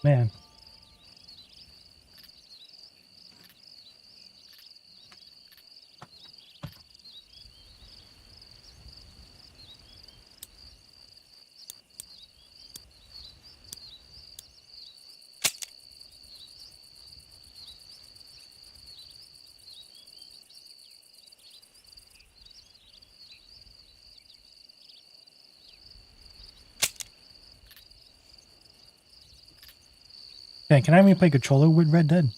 Man. Man, can I even play controller with Red Dead?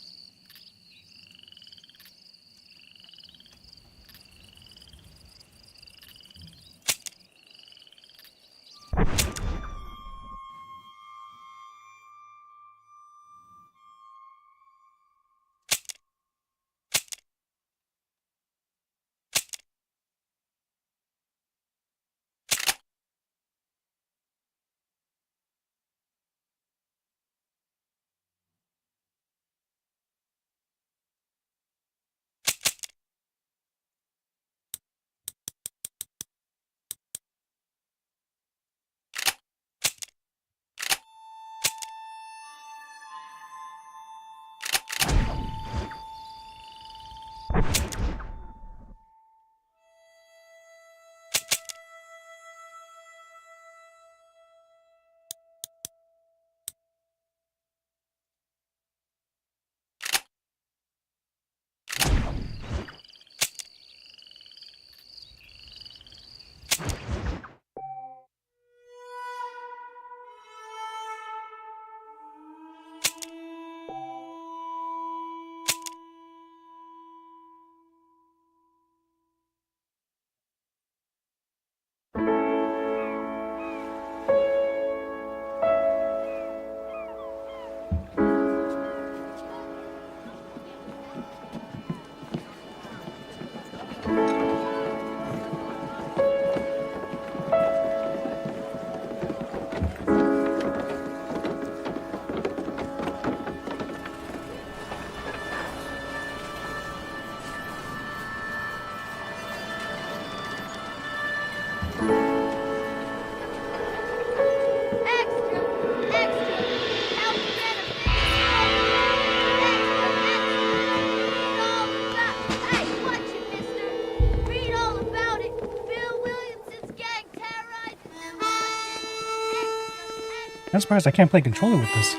I'm surprised I can't play controller with this.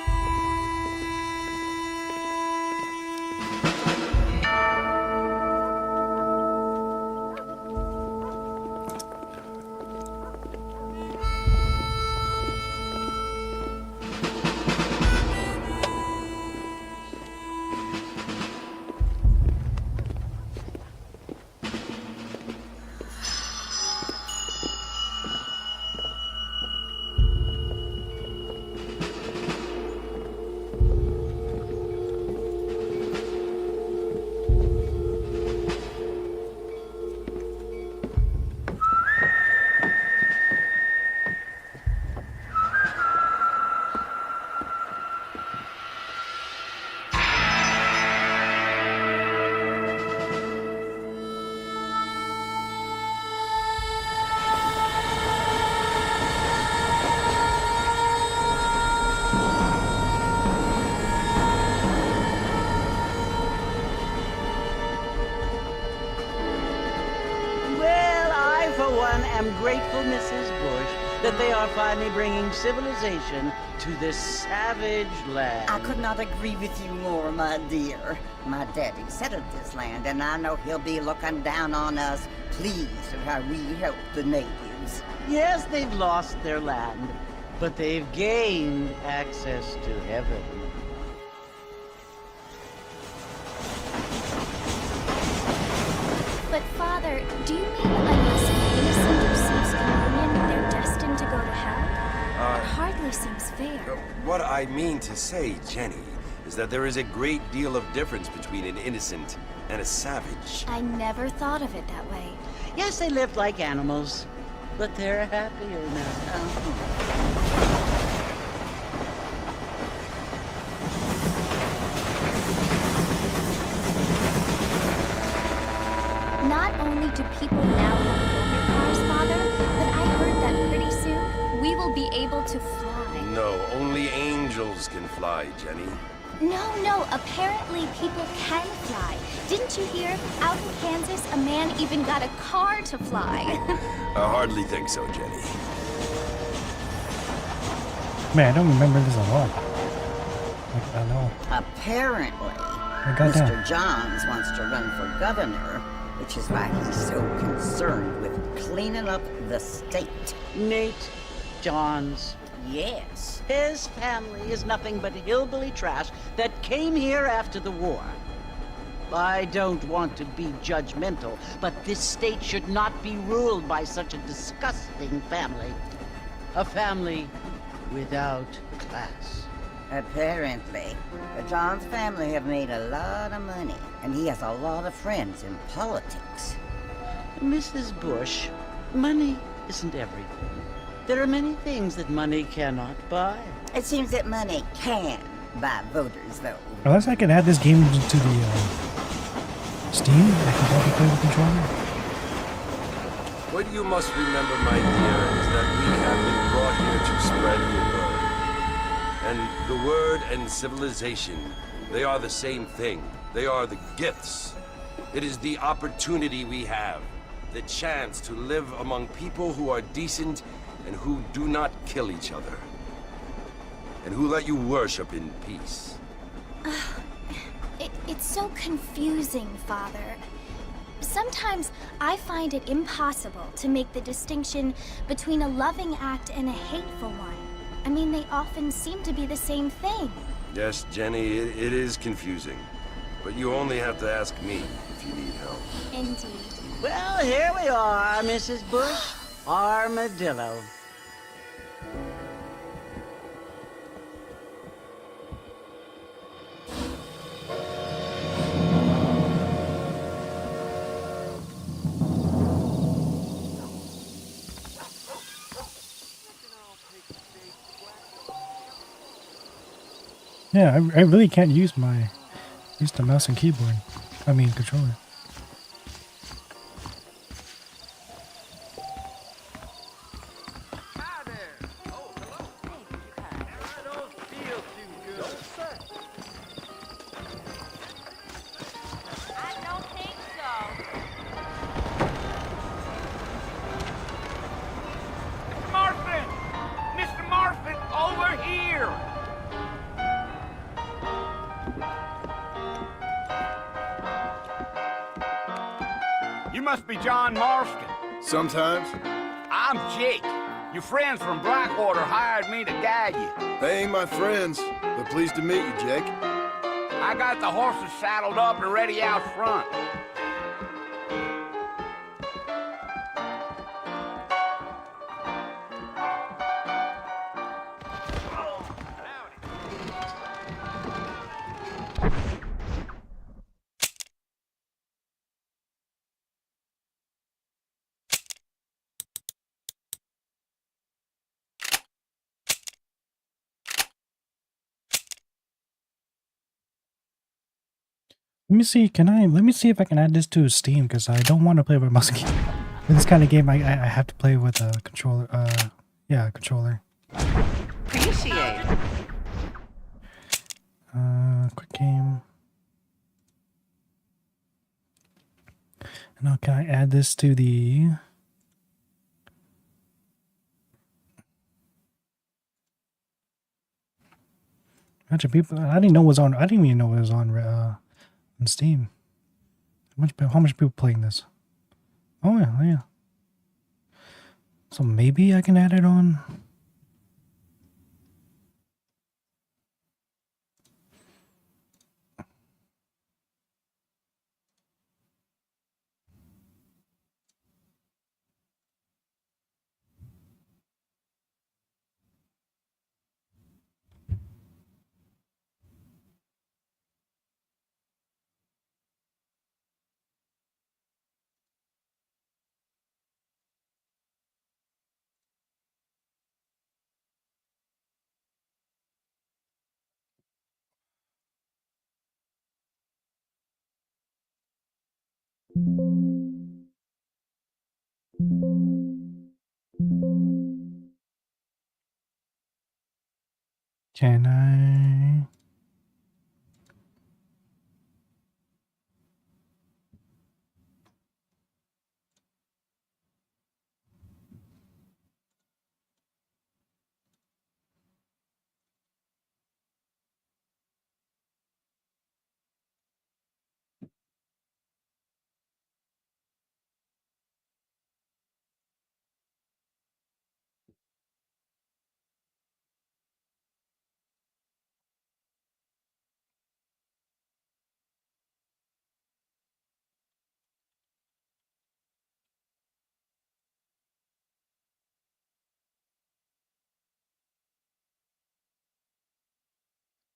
am grateful, Mrs. Bush, that they are finally bringing civilization to this savage land. I could not agree with you more, my dear. My daddy settled this land, and I know he'll be looking down on us, pleased at how we help the natives. Yes, they've lost their land, but they've gained access to heaven. But Father, do you mean unless an innocent receives communion, they're destined to go to hell? That hardly seems fair. What I mean to say, Jenny, is that there is a great deal of difference between an innocent and a savage. I never thought of it that way. Yes, they lived like animals, but they're happier now. Not only do people now have electric cars, Father, but I heard that pretty soon we will will be able to fly. No, only angels can fly, Jenny. No, apparently people can fly. Didn't you hear? Out in Kansas, a man even got a car to fly. I hardly think so, Jenny. Man, I don't remember this at all. Like, I know. Apparently, goddamn. Mr. Johns wants to run for governor, which is why he's so concerned with cleaning up the state. Nate Johns. Yes. His family is nothing but hillbilly trash that came here after the war. I don't want to be judgmental, but this state should not be ruled by such a disgusting family. A family without class. Apparently, the Johns family have made a lot of money, and he has a lot of friends in politics. Mrs. Bush, money isn't everything. There are many things that money cannot buy. It seems that money can buy voters, though. Unless I can add this game to the Steam, I can probably play with the controller. What you must remember, my dear, is that we have been brought here to spread the word. And the word and civilization, they are the same thing. They are the gifts. It is the opportunity we have, the chance to live among people who are decent and who do not kill each other. And who let you worship in peace. It's so confusing, Father. Sometimes I find it impossible to make the distinction between a loving act and a hateful one. I mean, they often seem to be the same thing. Yes, Jenny, it is confusing. But you only have to ask me if you need help. Indeed. Well, here we are, Mrs. Bush. Armadillo. Yeah, I really can't use the mouse and keyboard. I mean controller. Marfin! Mr. Marfin, over here! You must be John Marston. Sometimes. I'm Jake. Your friends from Blackwater hired me to guide you. They ain't my friends, but pleased to meet you, Jake. I got the horses saddled up and ready out front. Let me see if I can add this to Steam, because I don't want to play with mouse and keyboard. In this kind of game, I have to play with a controller. Yeah, controller. Appreciate it. Quick game. Now, can I add this to the? Bunch of people. I didn't know it was on. I didn't even know it was on Steam. How much people playing this? Oh yeah. So maybe I can add it on. Can I?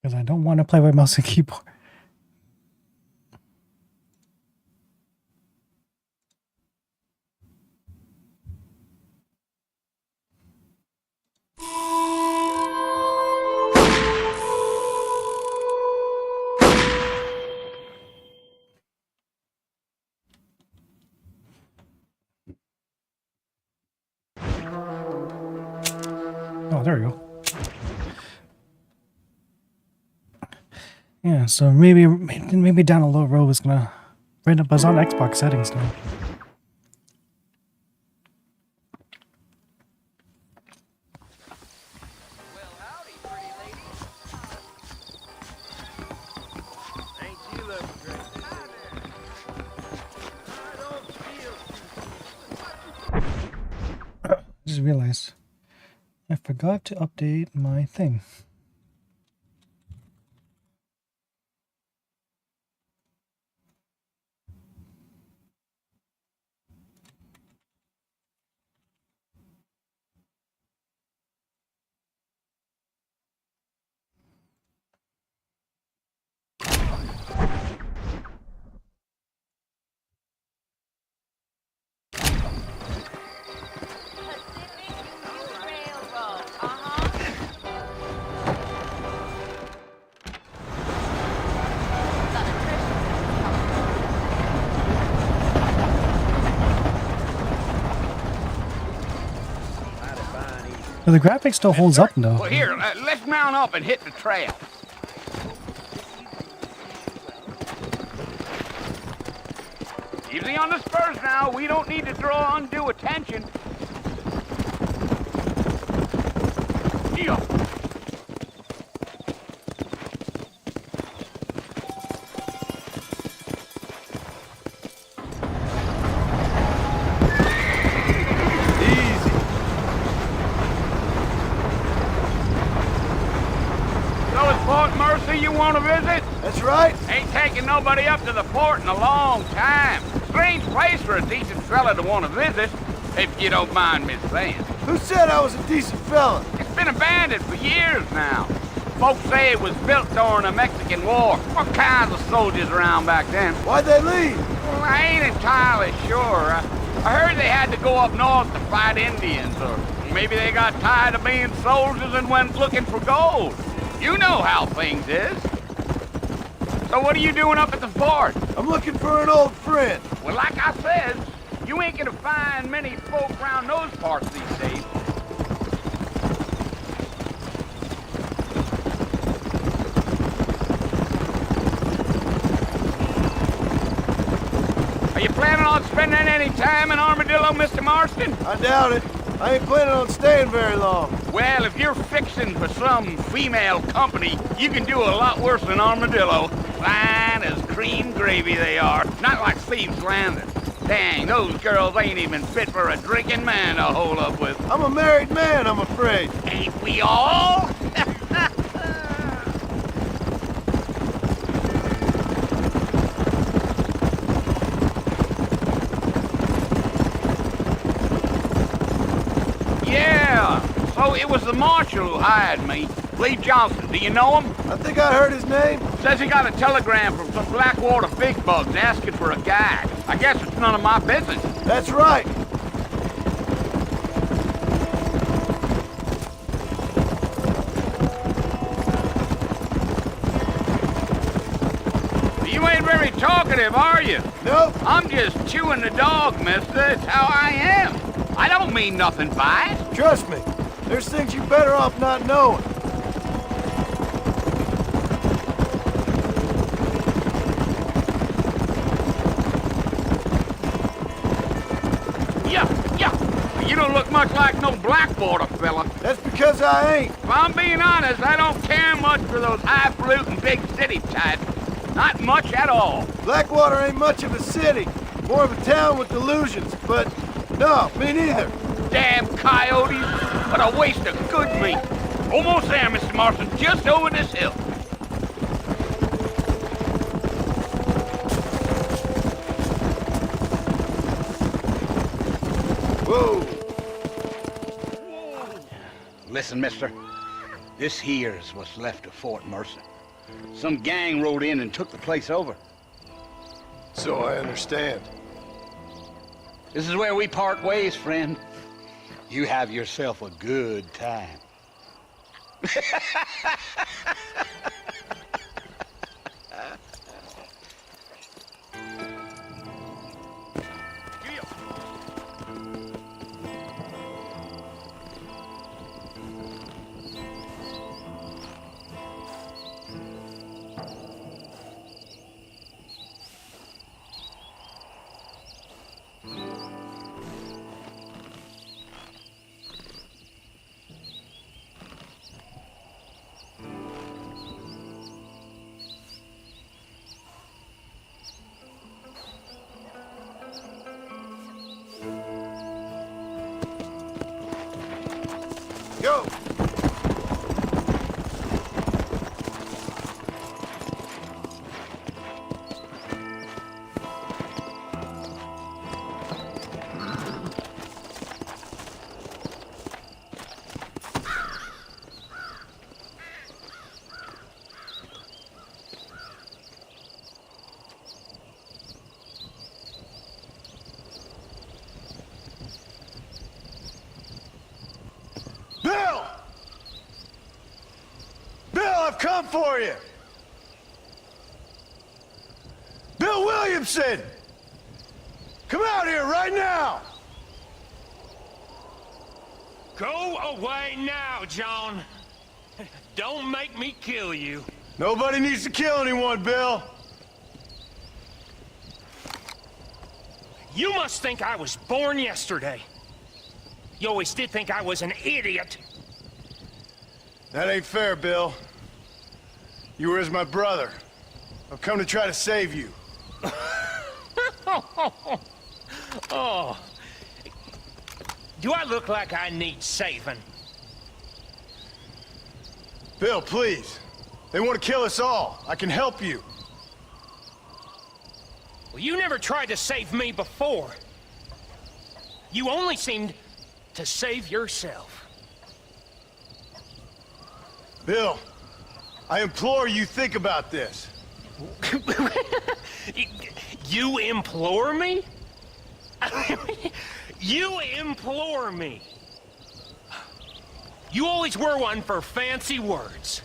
Because I don't want to play with mouse and keyboard. Oh, there we go. Yeah, so maybe down the low road is gonna end up as on Xbox settings now. Just realized I forgot to update my thing. But the graphics still holds up though. Well, here, let's mount up and hit the trail. Easy on the spurs now. We don't need to draw undue attention. Yeah. You want to visit? That's right. Ain't taking nobody up to the fort in a long time. Strange place for a decent fella to want to visit, if you don't mind me saying. Who said I was a decent fella? It's been abandoned for years now. Folks say it was built during the Mexican War. What kinds of soldiers around back then? Why'd they leave? Well, I ain't entirely sure. I heard they had to go up north to fight Indians, or maybe they got tired of being soldiers and went looking for gold. You know how things is. So what are you doing up at the fort? I'm looking for an old friend. Well, like I said, you ain't gonna find many folk around those parts these days. Are you planning on spending any time in Armadillo, Mr. Marston? I doubt it. I ain't planning on staying very long. Well, if you're fixing for some female company, you can do a lot worse than Armadillo. Fine as cream gravy they are. Not like Thieves' Landing. Dang, those girls ain't even fit for a drinking man to hole up with. I'm a married man, I'm afraid. Ain't we all? So it was the marshal who hired me, Lee Johnson. Do you know him? I think I heard his name. Says he got a telegram from some Blackwater big bugs asking for a guide. I guess it's none of my business. That's right. You ain't very talkative, are you? Nope. I'm just chewing the dog, mister. It's how I am. I don't mean nothing by it. Trust me. There's things you're better off not knowing. You don't look much like no Blackwater fella. That's because I ain't. If I'm being honest, I don't care much for those highfalutin big city types. Not much at all. Blackwater ain't much of a city. More of a town with delusions, but no, me neither. Damn coyotes. What a waste of good meat. Almost there, Mr. Marston. Just over this hill. Whoa. Listen, mister. This here's what's left of Fort Mercer. Some gang rode in and took the place over. So I understand. This is where we part ways, friend. You have yourself a good time. Go! Bill! Bill, I've come for you! Bill Williamson! Come out here right now! Go away now, John. Don't make me kill you. Nobody needs to kill anyone, Bill. You must think I was born yesterday. You always did think I was an idiot. That ain't fair, Bill. You were as my brother. I've come to try to save you. Oh. Do I look like I need saving? Bill, please. They want to kill us all. I can help you. Well, you never tried to save me before. You only seemed to save yourself. Bill, I implore you think about this. You implore me? You implore me. You always were one for fancy words.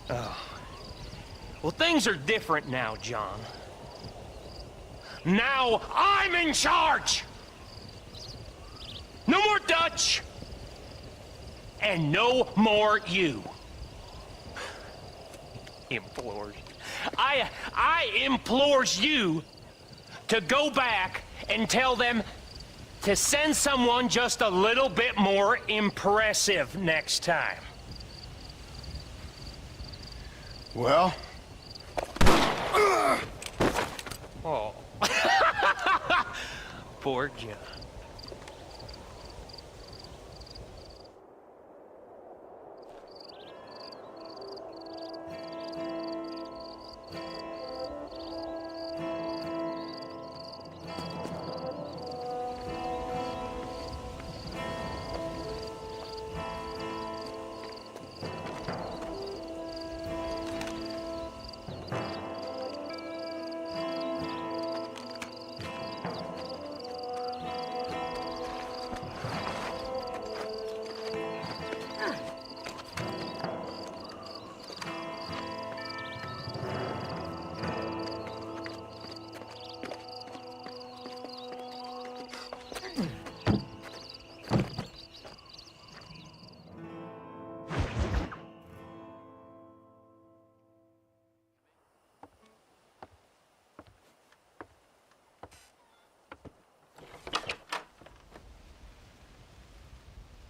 Oh. Well, things are different now, John. Now I'm in charge! No more Dutch! And no more you. Implores. I implores you to go back and tell them to send someone just a little bit more impressive next time. Well? Oh. Poor John.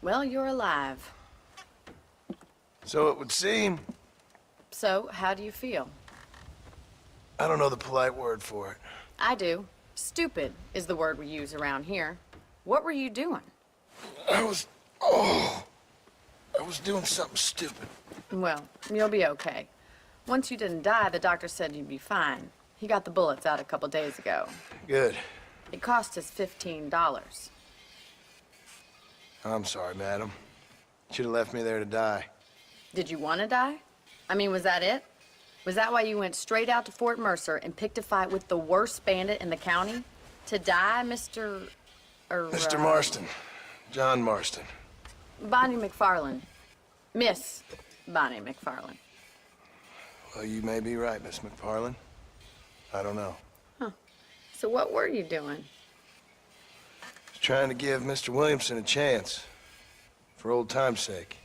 Well, you're alive. So it would seem. So, how do you feel? I don't know the polite word for it. I do. Stupid is the word we use around here. What were you doing? I was doing something stupid. Well, you'll be okay. Once you didn't die, the doctor said you'd be fine. He got the bullets out a couple days ago. Good. It cost us $15. I'm sorry, madam. Should have left me there to die. Did you want to die? I mean, was that it? Was that why you went straight out to Fort Mercer and picked a fight with the worst bandit in the county? To die, Mr. Mr. Marston. John Marston. Bonnie McFarland. Miss Bonnie McFarland. Well, you may be right, Miss McFarland. I don't know. So what were you doing? Just trying to give Mr. Williamson a chance. For old time's sake.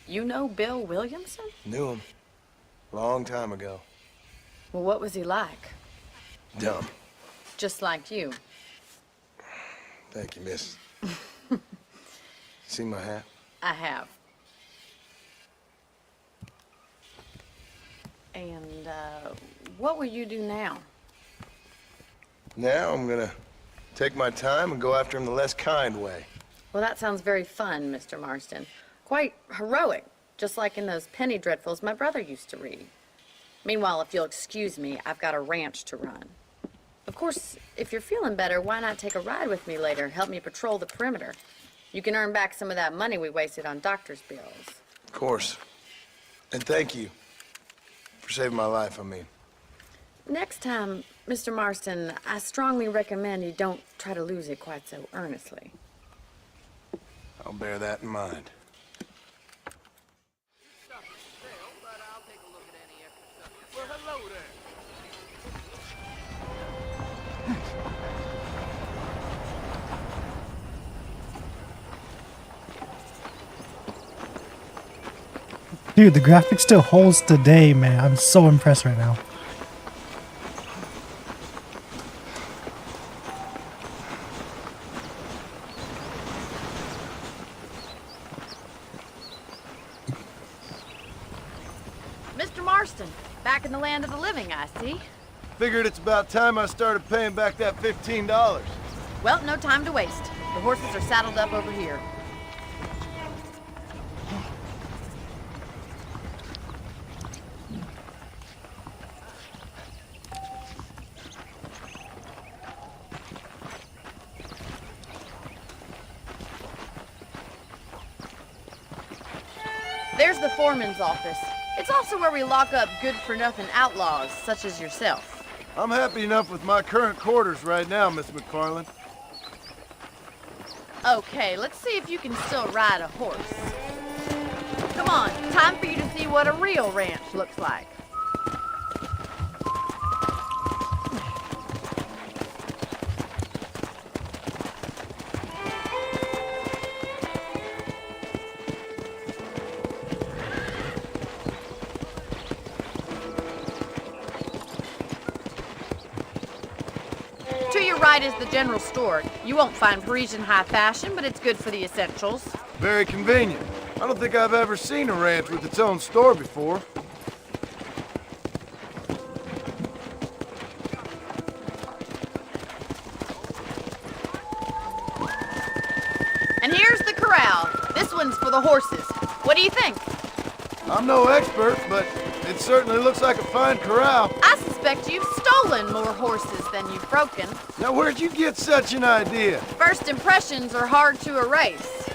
You know Bill Williamson? Knew him. Long time ago. Well, what was he like? Dumb. Just like you. Thank you, miss. See my hat? I have. And, what will you do now? Now I'm gonna take my time and go after him the less kind way. Well, that sounds very fun, Mr. Marston. Quite heroic, just like in those penny dreadfuls my brother used to read. Meanwhile, if you'll excuse me, I've got a ranch to run. Of course, if you're feeling better, why not take a ride with me later? Help me patrol the perimeter. You can earn back some of that money we wasted on doctor's bills. Of course. And thank you for saving my life, I mean. Next time, Mr. Marston, I strongly recommend you don't try to lose it quite so earnestly. I'll bear that in mind. Well, hello there. Dude, the graphic still holds today, man. I'm so impressed right now. Mr. Marston, back in the land of the living, I see. Figured it's about time I started paying back that $15. Well, no time to waste. The horses are saddled up over here. There's the foreman's office. It's also where we lock up good-for-nothing outlaws, such as yourself. I'm happy enough with my current quarters right now, Miss McFarland. Okay, let's see if you can still ride a horse. Come on, time for you to see what a real ranch looks like. To your right is the general store. You won't find Parisian high fashion, but it's good for the essentials. Very convenient. I don't think I've ever seen a ranch with its own store before. And here's the corral. This one's for the horses. What do you think? I'm no expert, but it certainly looks like a fine corral. I suspect you've stolen more horses than you've broken. Now, where'd you get such an idea? First impressions are hard to erase.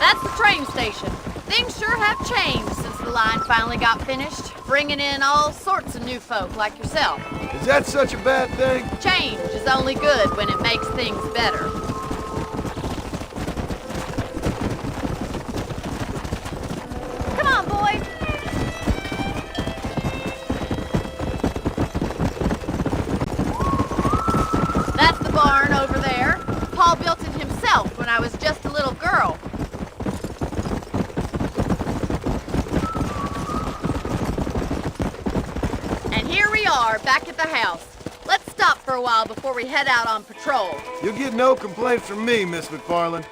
That's the train station. Things sure have changed since the line finally got finished, bringing in all sorts of new folk like yourself. Is that such a bad thing? Change is only good when it makes things better. Come on, boys. That's the barn over there. Paul built it himself when I was just a little girl. And here we are, back at the house. Let's stop for a while before we head out on patrol. You'll get no complaints from me, Miss McFarland.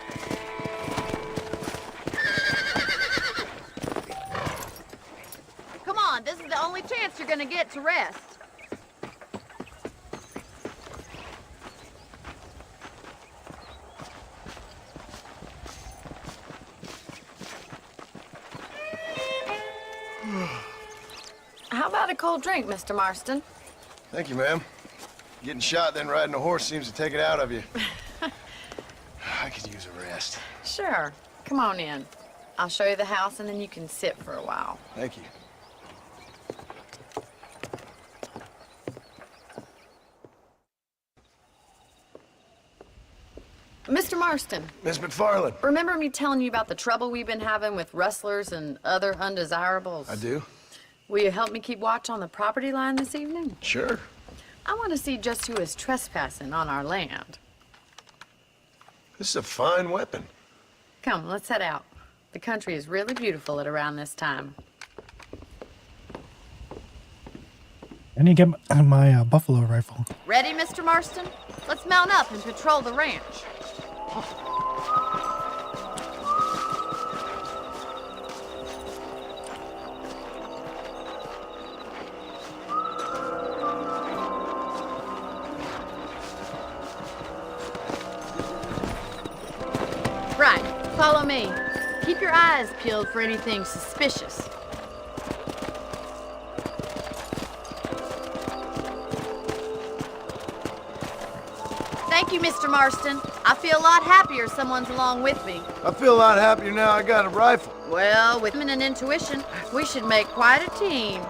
Come on, this is the only chance you're gonna get to rest. How about a cold drink, Mr. Marston? Thank you, ma'am. Getting shot, then riding a horse seems to take it out of you. I could use a rest. Sure. Come on in. I'll show you the house and then you can sit for a while. Thank you. Mr. Marston, Miss McFarland. remember me telling you about the trouble we've been having with rustlers and other undesirables? I do? Will you help me keep watch on the property line this evening? Sure. I want to see just who is trespassing on our land. This is a fine weapon. Come, let's head out. The country is really beautiful at around this time. I need to get my buffalo rifle. Ready, Mr. Marston? Let's mount up and patrol the ranch. Right, follow me. Keep your eyes peeled for anything suspicious. Thank you, Mr. Marston. I feel a lot happier someone's along with me. I feel a lot happier now I got a rifle. Well, with women and intuition, we should make quite a team.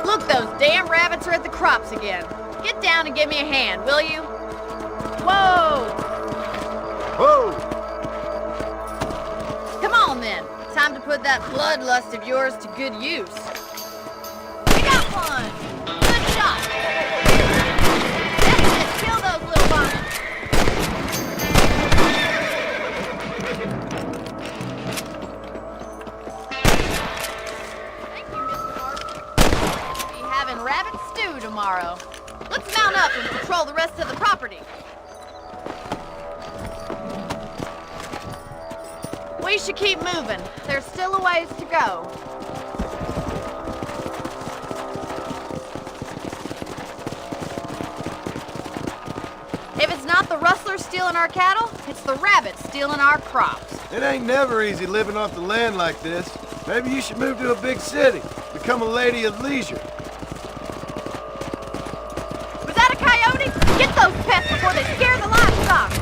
Look, those damn rabbits are at the crops again. Get down and give me a hand, will you? Whoa! Whoa! Come on then. Time to put that bloodlust of yours to good use. We got one! Good shot! Let's kill those little bunnies. Thank you, Mr. Marston. We'll be having rabbit stew tomorrow. Let's mount up and patrol the rest of the property. We should keep moving. There's still a ways to go. If it's not the rustlers stealing our cattle, it's the rabbits stealing our crops. It ain't never easy living off the land like this. Maybe you should move to a big city. Become a lady of leisure. Was that a coyote? Get those pests before they scare the livestock.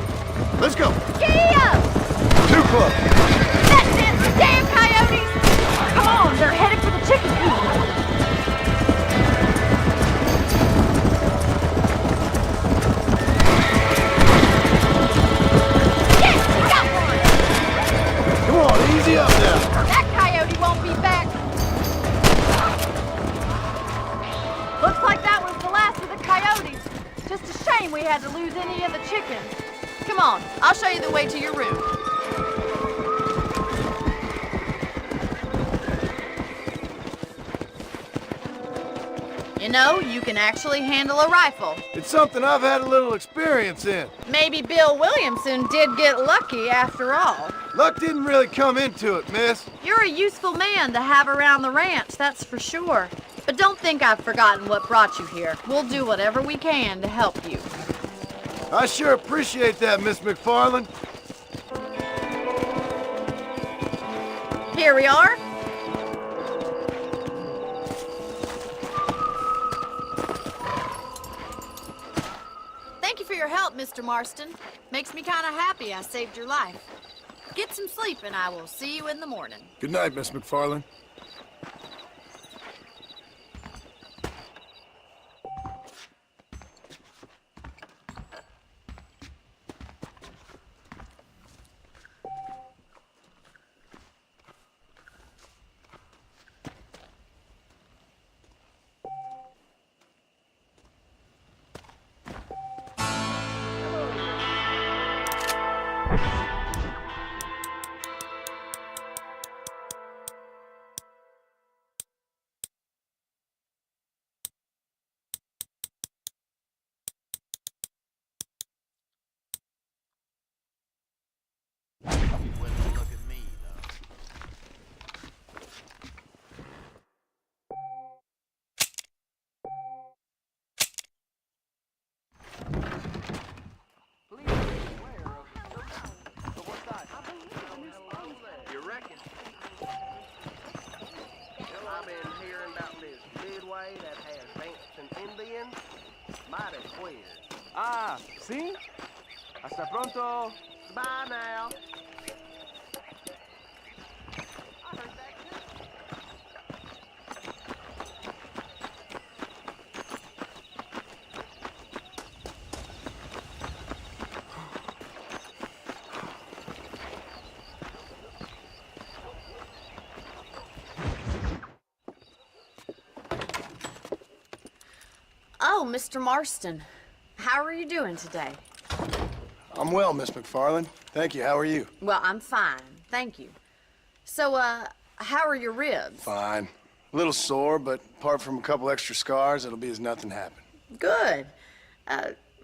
Let's go. Giddy up! Too close. That's it! Damn coyotes! Come on, they're headed for the chicken coop. Yes, we got one! Come on, easy up now. That coyote won't be back. Looks like that was the last of the coyotes. Just a shame we had to lose any of the chickens. Come on, I'll show you the way to your room. You know, you can actually handle a rifle. It's something I've had a little experience in. Maybe Bill Williamson did get lucky after all. Luck didn't really come into it, miss. You're a useful man to have around the ranch, that's for sure. But don't think I've forgotten what brought you here. We'll do whatever we can to help you. I sure appreciate that, Miss McFarland. Here we are. Thank you for your help, Mr. Marston. Makes me kind of happy I saved your life. Get some sleep and I will see you in the morning. Good night, Miss McFarland. Ah, ¿sí? Hasta pronto. Bye now. Oh, Mr. Marston. How are you doing today? I'm well, Miss McFarland. Thank you. How are you? Well, I'm fine. Thank you. So, how are your ribs? Fine. A little sore, but apart from a couple extra scars, it'll be as nothing happened. Good.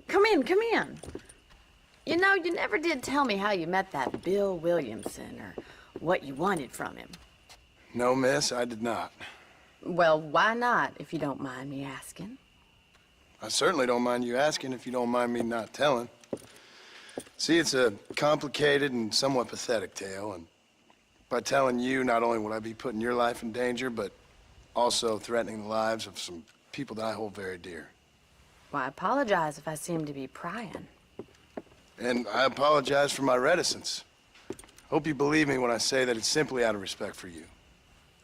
Come in, come in. You know, you never did tell me how you met that Bill Williamson or what you wanted from him. No, miss, I did not. Well, why not, if you don't mind me asking? I certainly don't mind you asking if you don't mind me not telling. See, it's a complicated and somewhat pathetic tale, and by telling you, not only would I be putting your life in danger, but also threatening the lives of some people that I hold very dear. Well, I apologize if I seem to be prying. And I apologize for my reticence. Hope you believe me when I say that it's simply out of respect for you.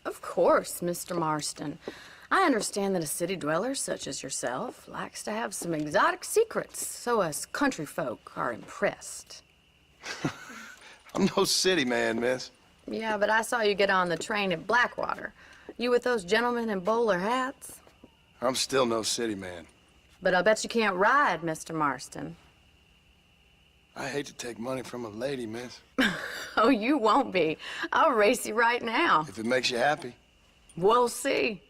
Of course, Mr. Marston. I understand that a city dweller such as yourself likes to have some exotic secrets, so us country folk are impressed. I'm no city man, miss. Yeah, but I saw you get on the train at Blackwater. You with those gentlemen in bowler hats? I'm still no city man. But I bet you can't ride, Mr. Marston. I hate to take money from a lady, miss. Oh, you won't be. I'll race you right now. If it makes you happy. We'll see.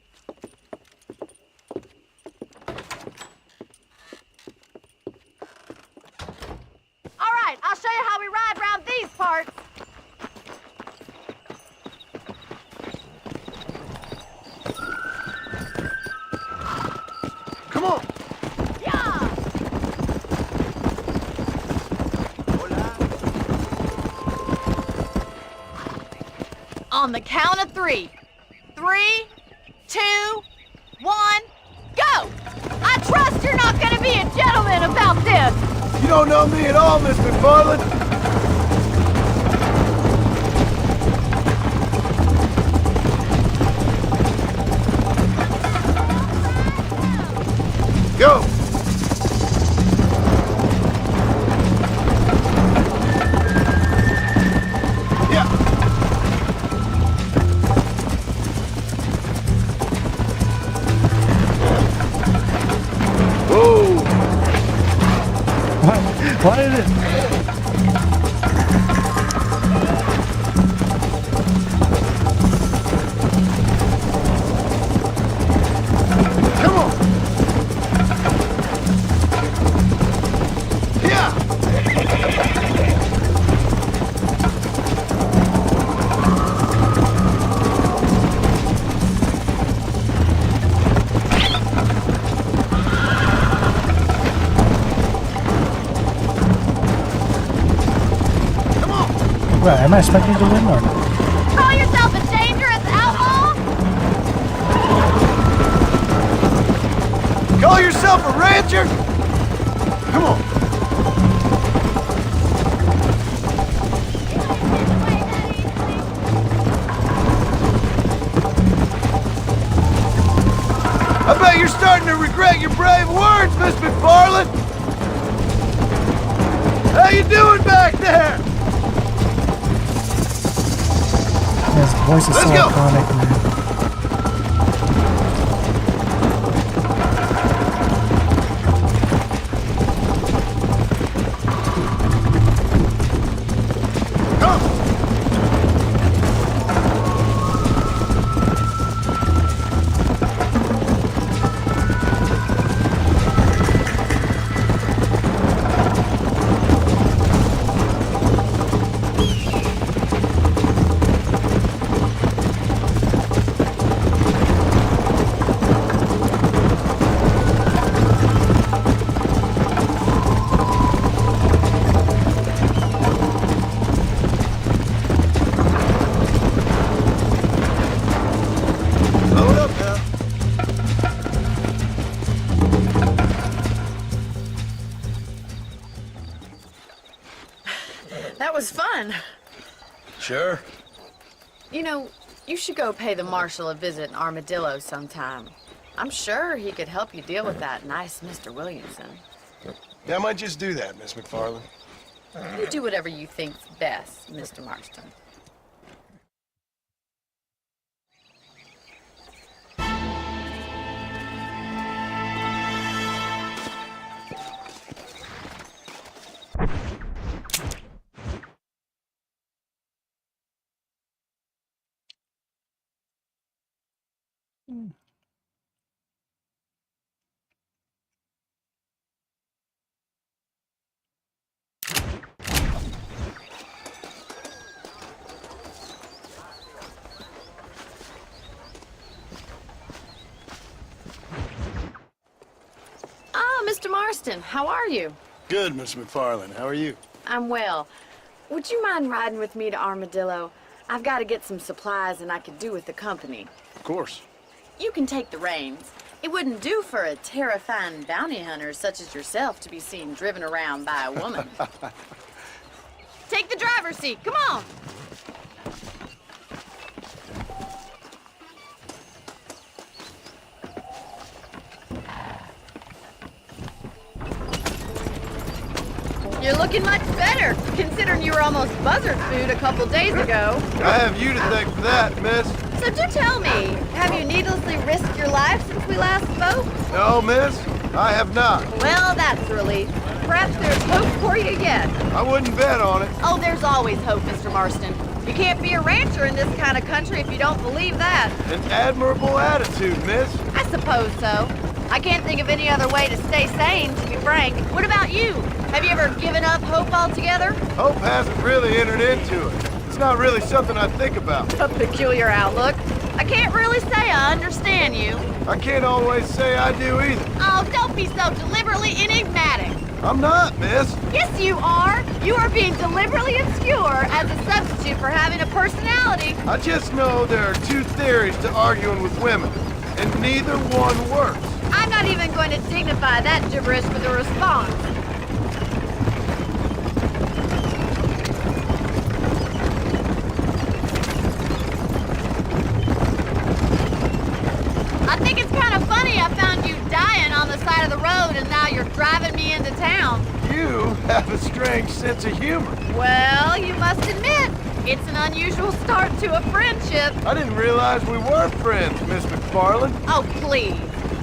All right, I'll show you how we ride around these parts. Come on! Yeah! On the count of 3. 3, 2, 1, go! I trust you're not gonna be a gentleman about this! You don't know me at all, Miss McFarland. Go! Yeah! Whoa! Why did it? Come on! Yeah! Well, am I expecting to win or not? Call yourself a dangerous outlaw? Call yourself a rancher? Come on. I bet you're starting to regret your brave words, Miss McFarland. How you doing back there? His voice is so Let's go. iconic, man. fun. Sure. You know, you should go pay the marshal a visit in Armadillo sometime. I'm sure he could help you deal with that nice Mr. Williamson. Yeah, I might just do that, Miss McFarland. You do whatever you think's best, Mr. Marston. Mr. Marston, how are you? Good, Miss McFarland. How are you? I'm well. Would you mind riding with me to Armadillo? I've got to get some supplies and I could do with the company. Of course. You can take the reins. It wouldn't do for a terrifying bounty hunter such as yourself to be seen driven around by a woman. Take the driver's seat. Come on. You're looking much better, considering you were almost buzzard food a couple days ago. I have you to thank for that, miss. So do tell me, have you needlessly risked your life since we last spoke? No, miss, I have not. Well, that's a relief. Perhaps there's hope for you yet. I wouldn't bet on it. Oh, there's always hope, Mr. Marston. You can't be a rancher in this kind of country if you don't believe that. An admirable attitude, miss. I suppose so. I can't think of any other way to stay sane, to be frank. What about you? Have you ever given up hope altogether? Hope hasn't really entered into it. It's not really something I think about. A peculiar outlook. I can't really say I understand you. I can't always say I do either. Oh, don't be so deliberately enigmatic. I'm not, miss. Yes, you are. You are being deliberately obscure as a substitute for having a personality. I just know there are two theories to arguing with women, and neither one works. I'm not even going to dignify that gibberish with a response. I think it's kind of funny I found you dying on the side of the road and now you're driving me into town. You have a strange sense of humor. Well, you must admit, it's an unusual start to a friendship. I didn't realize we were friends, Miss McFarland. Oh, please.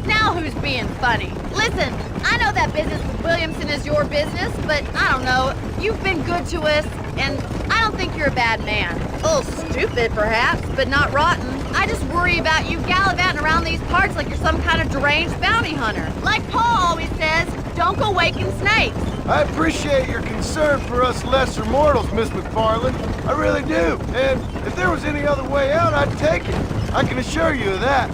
Now who's being funny? Listen, I know that business with Williamson is your business, but I don't know. You've been good to us, and I don't think you're a bad man. A little stupid, perhaps, but not rotten. I just worry about you gallivanting around these parts like you're some kind of deranged bounty hunter. Like Paul always says, don't go waking snakes. I appreciate your concern for us lesser mortals, Miss McFarland. I really do. And if there was any other way out, I'd take it. I can assure you of that.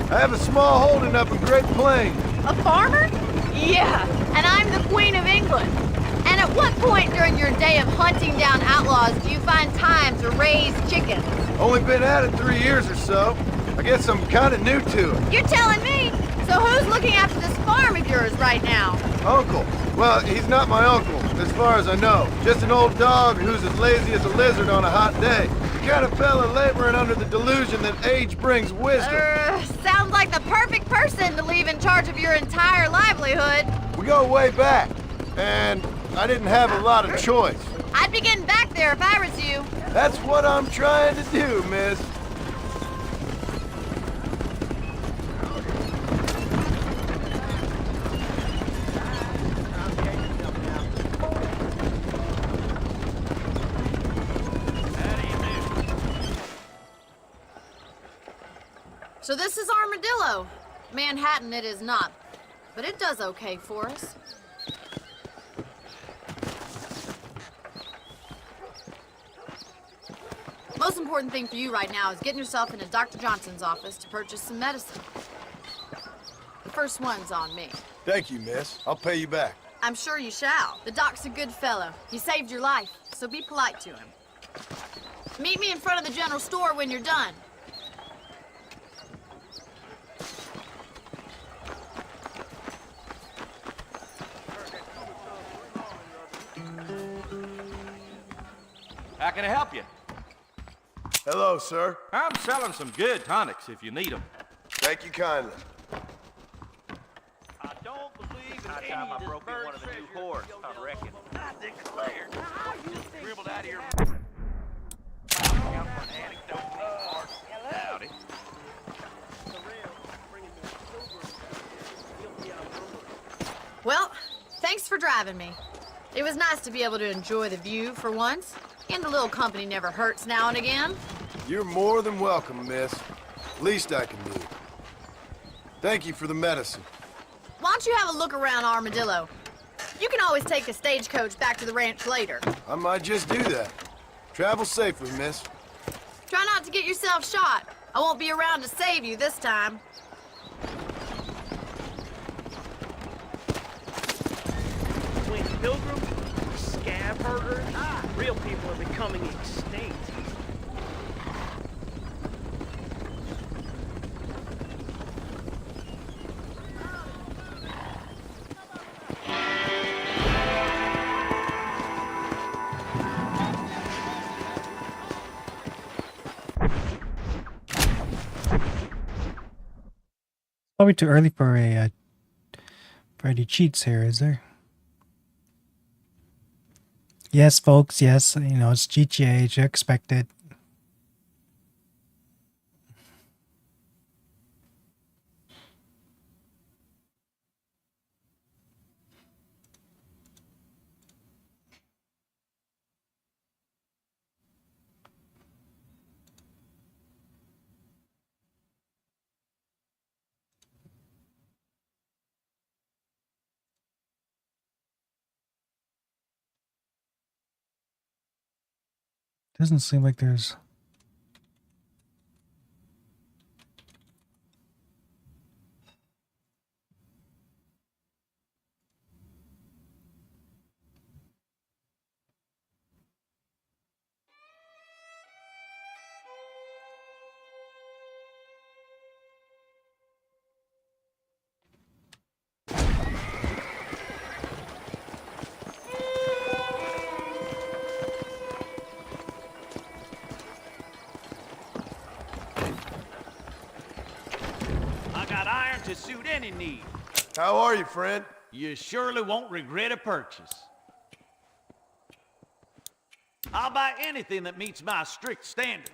I have a small holding up in Great Plains. A farmer? Yeah, and I'm the Queen of England. And at what point during your day of hunting down outlaws do you find time to raise chickens? Only been at it 3 years or so. I guess I'm kind of new to it. You're telling me? So who's looking after this farm of yours right now? Uncle. Well, he's not my uncle, as far as I know. Just an old dog who's as lazy as a lizard on a hot day. The kind of fella laboring under the delusion that age brings wisdom. Sounds like the perfect person to leave in charge of your entire livelihood. We go way back, and I didn't have a lot of choice. I'd be getting back there if I was you. That's what I'm trying to do, miss. So this is Armadillo. Manhattan it is not, but it does okay for us. Most important thing for you right now is getting yourself into Dr. Johnson's office to purchase some medicine. The first one's on me. Thank you, miss. I'll pay you back. I'm sure you shall. The doc's a good fellow. He saved your life, so be polite to him. Meet me in front of the general store when you're done. How can I help you? Hello, sir. I'm selling some good tonics if you need them. Thank you kindly. I don't believe in any time I broke in one of the new hordes, I reckon. I declare. Dribbled out of here. Howdy. Well, thanks for driving me. It was nice to be able to enjoy the view for once, and a little company never hurts now and again. You're more than welcome, miss. Least I can do. Thank you for the medicine. Why don't you have a look around Armadillo? You can always take a stagecoach back to the ranch later. I might just do that. Travel safely, miss. Try not to get yourself shot. I won't be around to save you this time. Between pilgrims, scab herders, real people are becoming extinct. Probably too early for any cheats here, is there? Yes, folks. Yes, you know it's GTA. You expect it. Doesn't seem like there's... To suit any need. How are you, friend? You surely won't regret a purchase. I'll buy anything that meets my strict standards.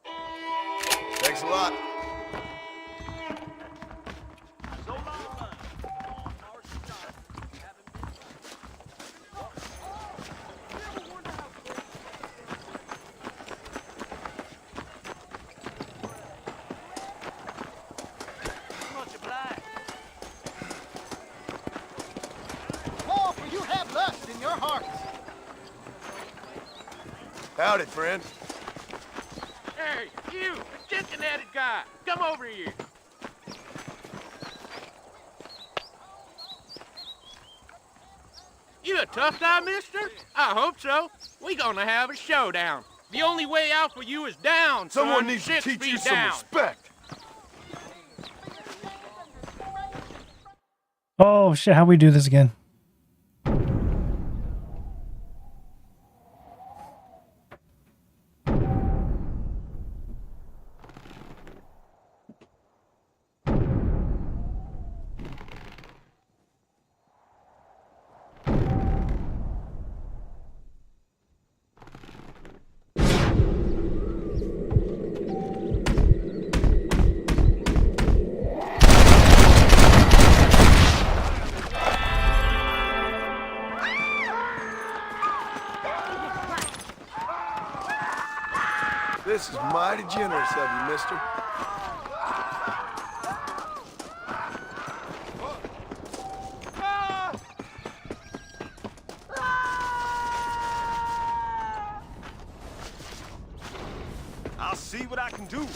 Thanks a lot. So long. Howdy, friend. Hey, you, chicken-headed guy, come over here. You a tough guy, mister? I hope so. We gonna have a showdown. The only way out for you is down, son. Someone needs to 6 teach feet you some down. respect. Oh shit! How we do this again? This is mighty generous of you, mister. I'll see what I can do.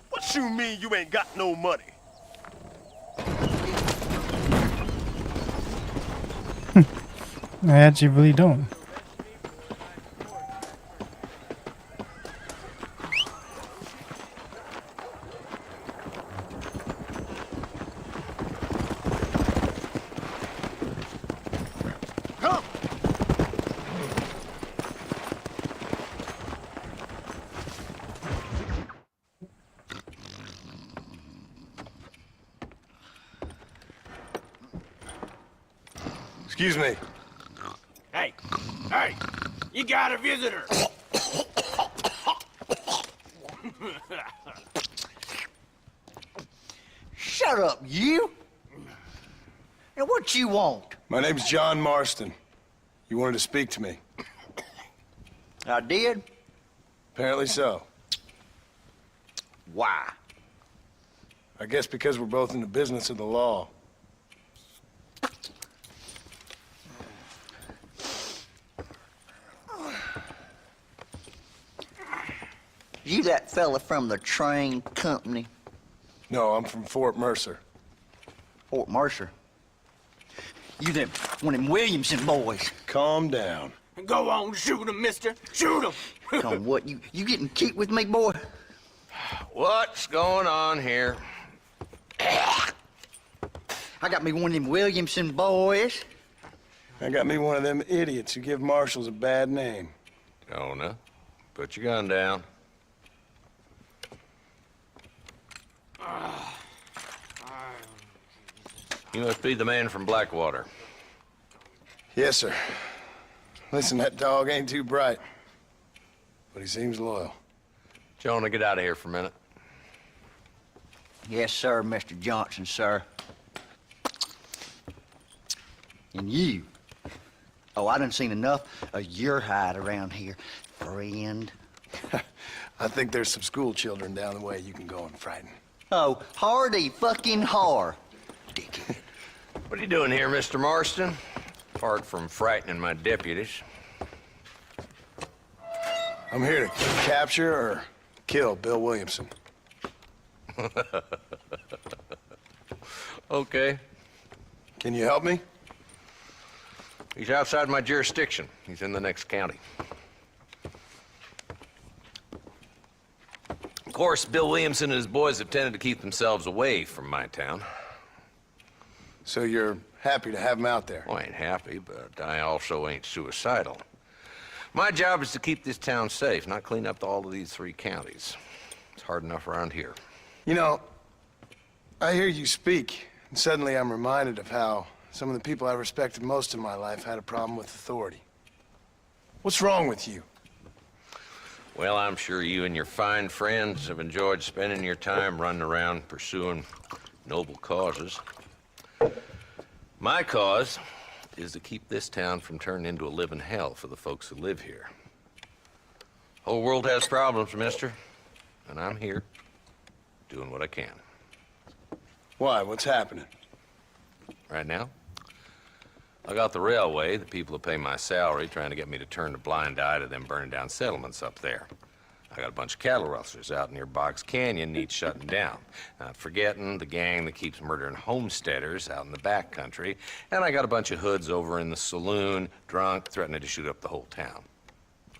What you mean you ain't got no money? I actually really don't. Excuse me. Hey, hey, you got a visitor. Shut up, you! And what you want? My name's John Marston. You wanted to speak to me. I did? Apparently so. Why? I guess because we're both in the business of the law. You that fella from the train company? No, I'm from Fort Mercer. Fort Mercer? You them, one of them Williamson boys. Calm down. Go on, shoot him, mister. Shoot him. On what, you getting cute with me, boy? What's going on here? I got me one of them Williamson boys. I got me one of them idiots who give marshals a bad name. Jonah, put your gun down. You must be the man from Blackwater. Yes, sir. Listen, that dog ain't too bright, but he seems loyal. Jonah, get out of here for a minute. Yes, sir, Mr. Johnson, sir. And you. Oh, I done seen enough of your hide around here, friend. I think there's some school children down the way you can go and frighten. Oh, hardy fucking har. Dickhead. What are you doing here, Mr. Marston? Apart from frightening my deputies. I'm here to capture or kill Bill Williamson. Okay. Can you help me? He's outside my jurisdiction. He's in the next county. Of course, Bill Williamson and his boys have tended to keep themselves away from my town. So you're happy to have him out there? Well, I ain't happy, but I also ain't suicidal. My job is to keep this town safe, not clean up all of these 3 counties. It's hard enough around here. You know, I hear you speak, and suddenly I'm reminded of how some of the people I respected most in my life had a problem with authority. What's wrong with you? Well, I'm sure you and your fine friends have enjoyed spending your time running around pursuing noble causes. My cause is to keep this town from turning into a living hell for the folks who live here. Whole world has problems, mister, and I'm here doing what I can. Why? What's happening? Right now, I got the railway, the people who pay my salary, trying to get me to turn a blind eye to them burning down settlements up there. I got a bunch of cattle rustlers out near Boggs Canyon needs shutting down. Not forgetting the gang that keeps murdering homesteaders out in the back country. And I got a bunch of hoods over in the saloon, drunk, threatening to shoot up the whole town.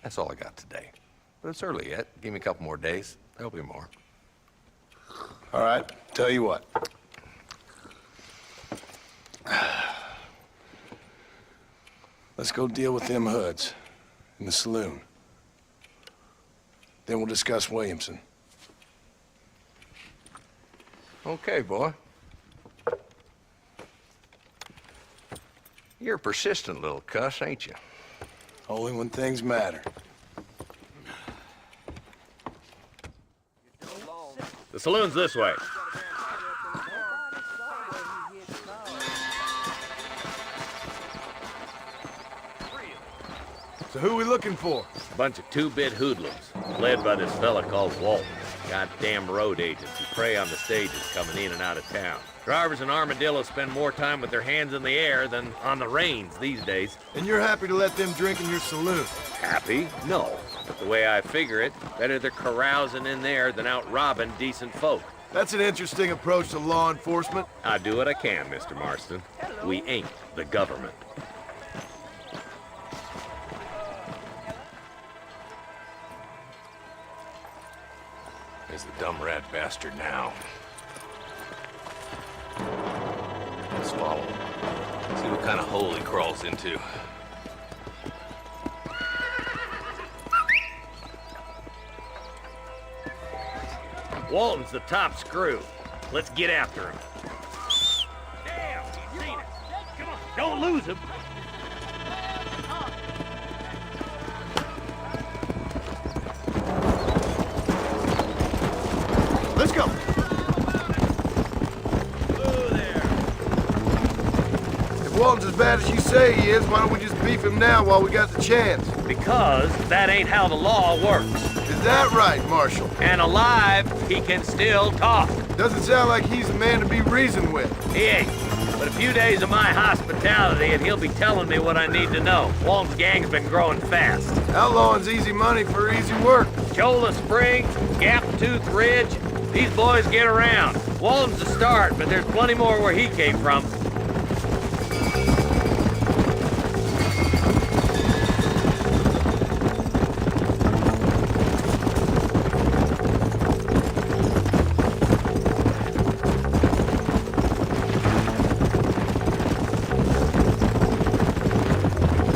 That's all I got today. But it's early yet. Give me a couple more days. There'll be more. All right, tell you what. Let's go deal with them hoods in the saloon. Then we'll discuss Williamson. Okay, boy. You're a persistent little cuss, ain't you? Only when things matter. The saloon's this way. So who are we looking for? Bunch of two-bit hoodlums, led by this fella called Walton. Goddamn road agents who prey on the stages coming in and out of town. Drivers in Armadillo spend more time with their hands in the air than on the reins these days. And you're happy to let them drink in your saloon? Happy? No. But the way I figure it, better they're carousing in there than out robbing decent folk. That's an interesting approach to law enforcement. I do what I can, Mr. Marston. We ain't the government. There's the dumb rat bastard now. Let's follow him. See what kind of hole he crawls into. Walton's the top screw. Let's get after him. Damn, he's seen it. Come on, don't lose him. Walton's as bad as you say he is, why don't we just beef him now while we got the chance? Because that ain't how the law works. Is that right, Marshal? And alive, he can still talk. Doesn't sound like he's a man to be reasoned with. He ain't. But a few days of my hospitality and he'll be telling me what I need to know. Walton's gang's been growing fast. Outlawing's easy money for easy work. Cholla Springs, Gap Tooth Ridge, these boys get around. Walton's the start, but there's plenty more where he came from.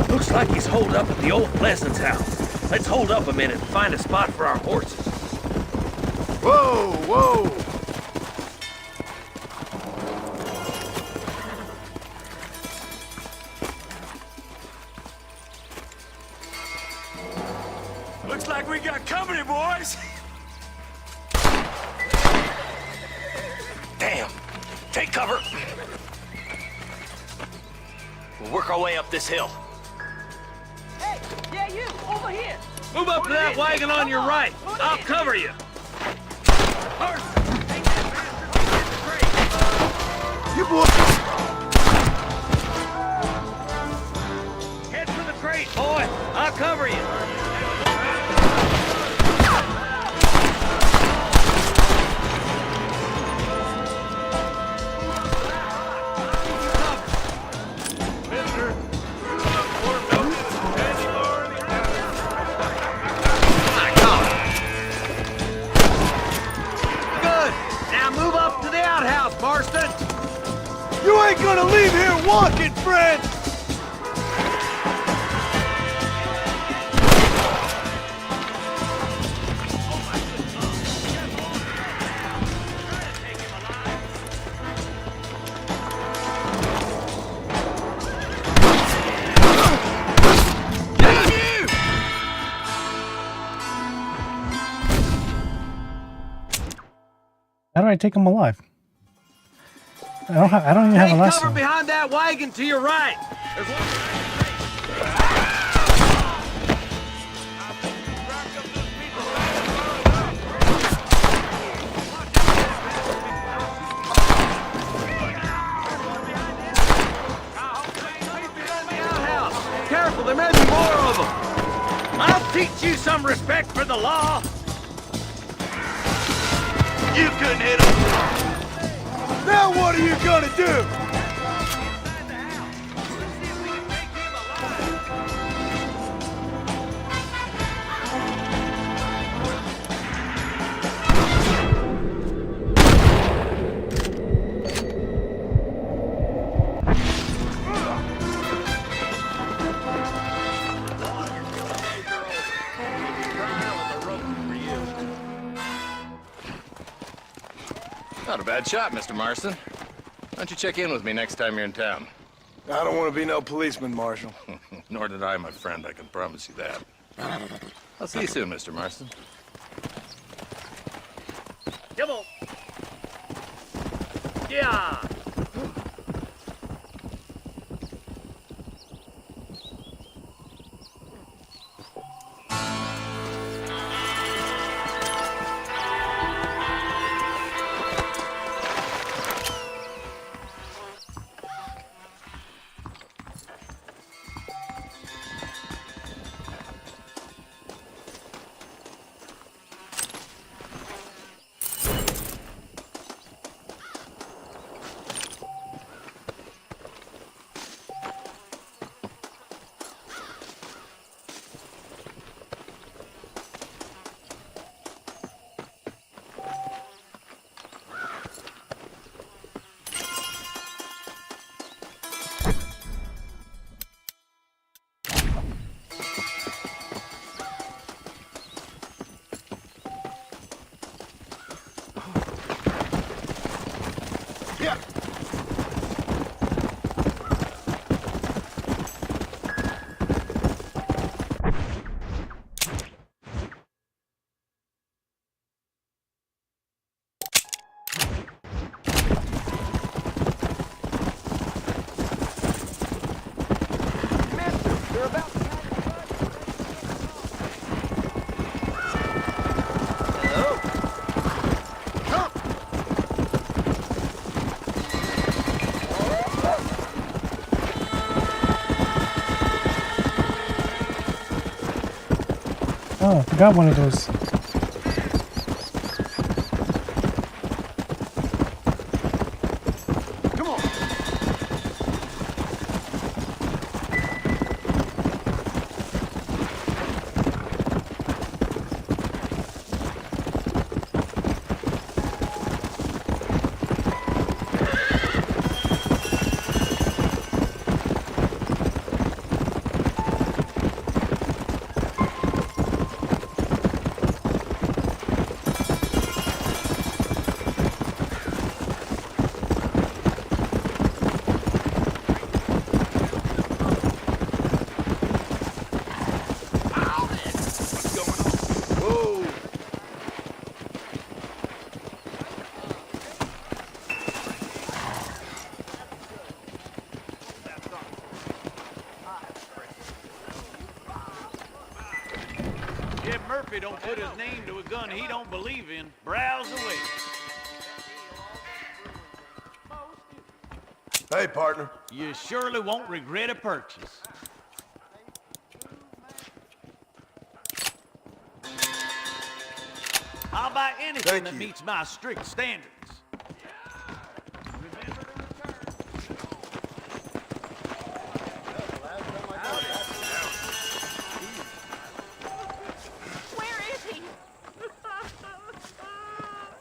Looks like he's holed up at the old Pleasance house. Let's hold up a minute and find a spot for our horses. Whoa, whoa! Looks like we got company, boys. Damn. Take cover. We'll work our way up this hill. Hey, yeah, you, over here. Move up to that wagon on your right. I'll cover you. You boys... Head for the crate, boy. I'll cover you. Good. Now move up to the outhouse, Marston. You ain't gonna leave here walking, friend! How do I take him alive? I don't even have a Take lesson. cover behind that wagon to your right. There's one. Careful, there may be more of them. I'll teach you some respect for the law. You couldn't hit him. Now what are you gonna do? Not a bad shot, Mr. Marston. Why don't you check in with me next time you're in town? I don't want to be no policeman, Marshal. Nor did I, my friend. I can promise you that. I'll see you soon, Mr. Marston. Come on. Yeah. Oh, I forgot one of those. Jeb Murphy don't put his name to a gun he don't believe in. Browse away. Hey, partner. You surely won't regret a purchase. I'll buy anything Thank that you. meets my strict standards. Where is he?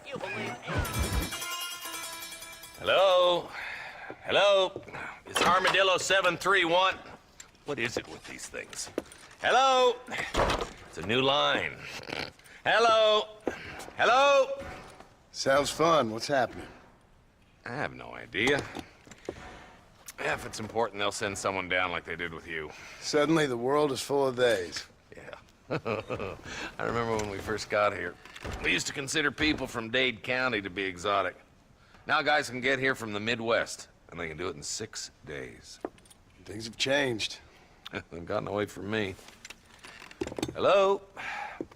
You believe Hello? Hello? It's Armadillo 731. What is it with these things? Hello? It's a new line. Hello? Hello? Sounds fun. What's happening? I have no idea. Yeah, if it's important, they'll send someone down like they did with you. Suddenly, the world is full of theys. Yeah. I remember when we first got here. We used to consider people from Dade County to be exotic. Now guys can get here from the Midwest, and they can do it in 6 days. Things have changed. They've gotten away from me. Hello?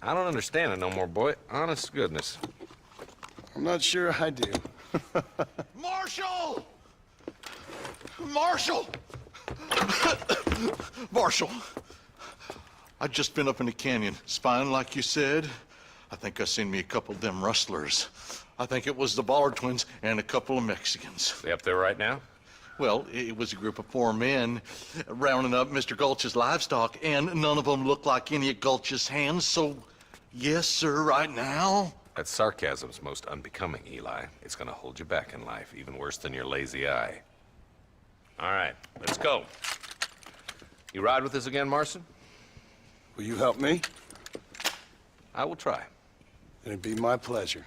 I don't understand it no more, boy. Honest to goodness. I'm not sure I do. Marshal! Marshal! Marshal! I just been up in the canyon, spying like you said. I think I seen me a couple of them rustlers. I think it was the Ballard twins and a couple of Mexicans. They up there right now? Well, it was a group of 4 men rounding up Mr. Gulch's livestock, and none of them looked like any of Gulch's hands, so yes, sir, right now. That sarcasm's most unbecoming, Eli. It's gonna hold you back in life, even worse than your lazy eye. All right, let's go. You ride with us again, Marston? Will you help me? I will try. It'd be my pleasure.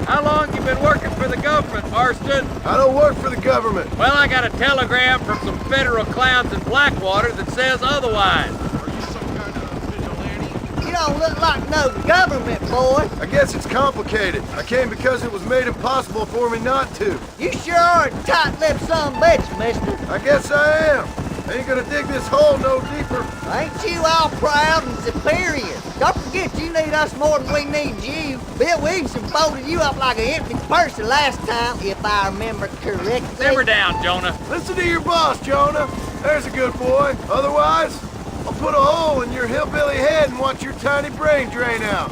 How long you been working for the government, Marston? I don't work for the government. Well, I got a telegram from some federal clowns in Blackwater that says otherwise. Are you some kind of vigilante? You don't look like no government, boy. I guess it's complicated. I came because it was made impossible for me not to. You sure are a tight-lipped son of a bitch, mister. I guess I am. I ain't gonna dig this hole no deeper. Ain't you all proud and superior? Don't forget you need us more than we need you. Bill Williamson folded you up like an empty purse the last time, if I remember correctly. Simmer down, Jonah. Listen to your boss, Jonah. There's a good boy. Otherwise, I'll put a hole in your hillbilly head and watch your tiny brain drain out.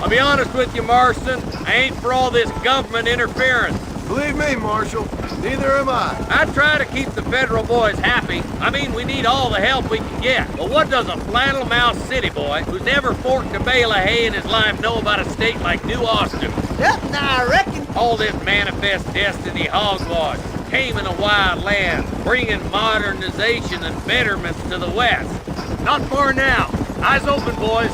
I'll be honest with you, Marston. I ain't for all this government interference. Believe me, Marshal, neither am I. I try to keep the federal boys happy. I mean, we need all the help we can get. But what does a flannel-mouthed city boy who's never forked a bale of hay in his life know about a state like New Austin? Nothing, I reckon. All this manifest destiny hogwash, taming a wild land, bringing modernization and betterments to the West. Not far now. Eyes open, boys.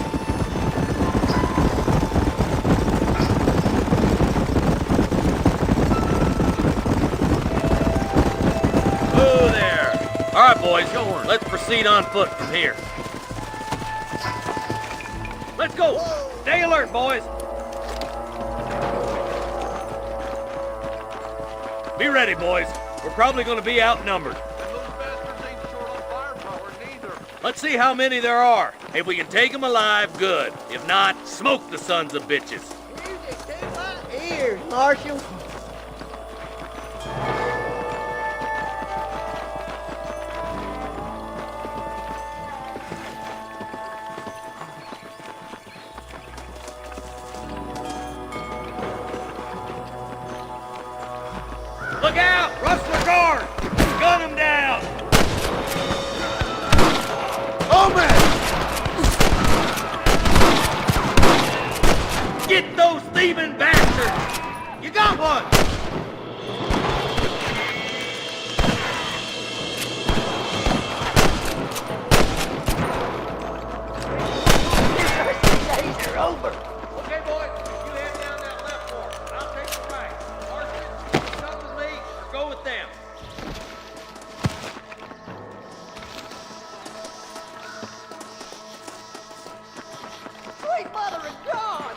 Oh, there. All right, boys, let's proceed on foot from here. Let's go. Stay alert, boys. Be ready, boys. We're probably gonna be outnumbered. Let's see how many there are. If we can take them alive, good. If not, smoke the sons of bitches. Music to my ears, Marshal. Look out! Rustler guard! Gun them down! Oh, man! Get those thieving bastards! You got one! Days are over. Okay, boy, you head down that left fork. I'll take the right. Marshal, come with me or go with them. Sweet mother of God!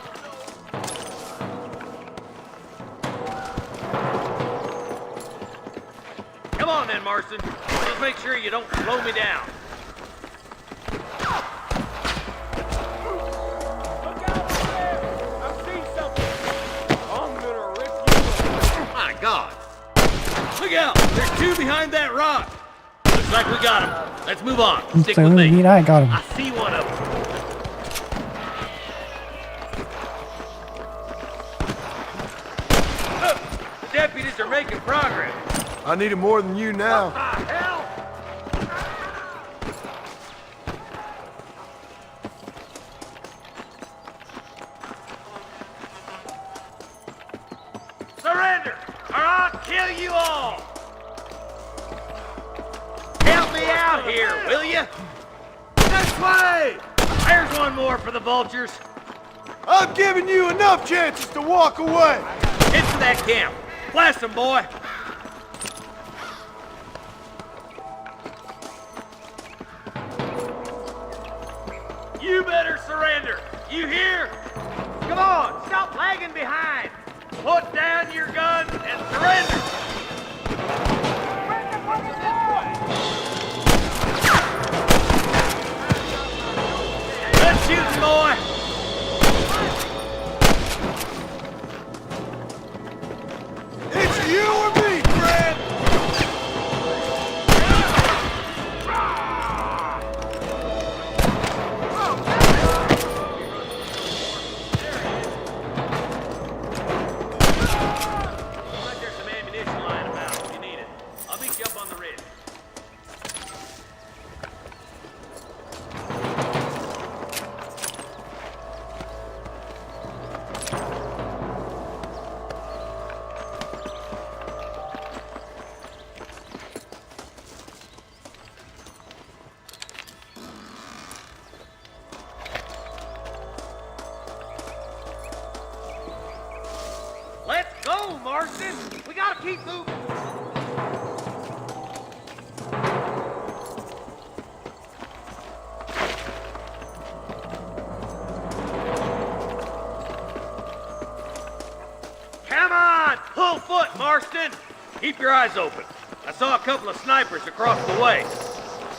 Come on then, Marston. Just make sure you don't slow me down. My God! Look out! There's two behind that rock! Looks like we got them. Let's move on. Stick with me. I got him. I see one of them. Look! The deputies are making progress. I need it more than you now. What the hell? Surrender, or I'll kill you all! Help me out here, will you? This way! There's one more for the vultures. I've given you enough chances to walk away. Get to that camp. Blast them, boy. You better surrender. You hear? Come on, stop lagging behind. Put down your guns and surrender. Good shooting, boy. It's you or me, Fred. There's some ammunition lying about if you need it. I'll meet you up on the ridge. Let's go, Marston! We gotta keep moving! Come on! Pull foot, Marston! Keep your eyes open. I saw a couple of snipers across the way.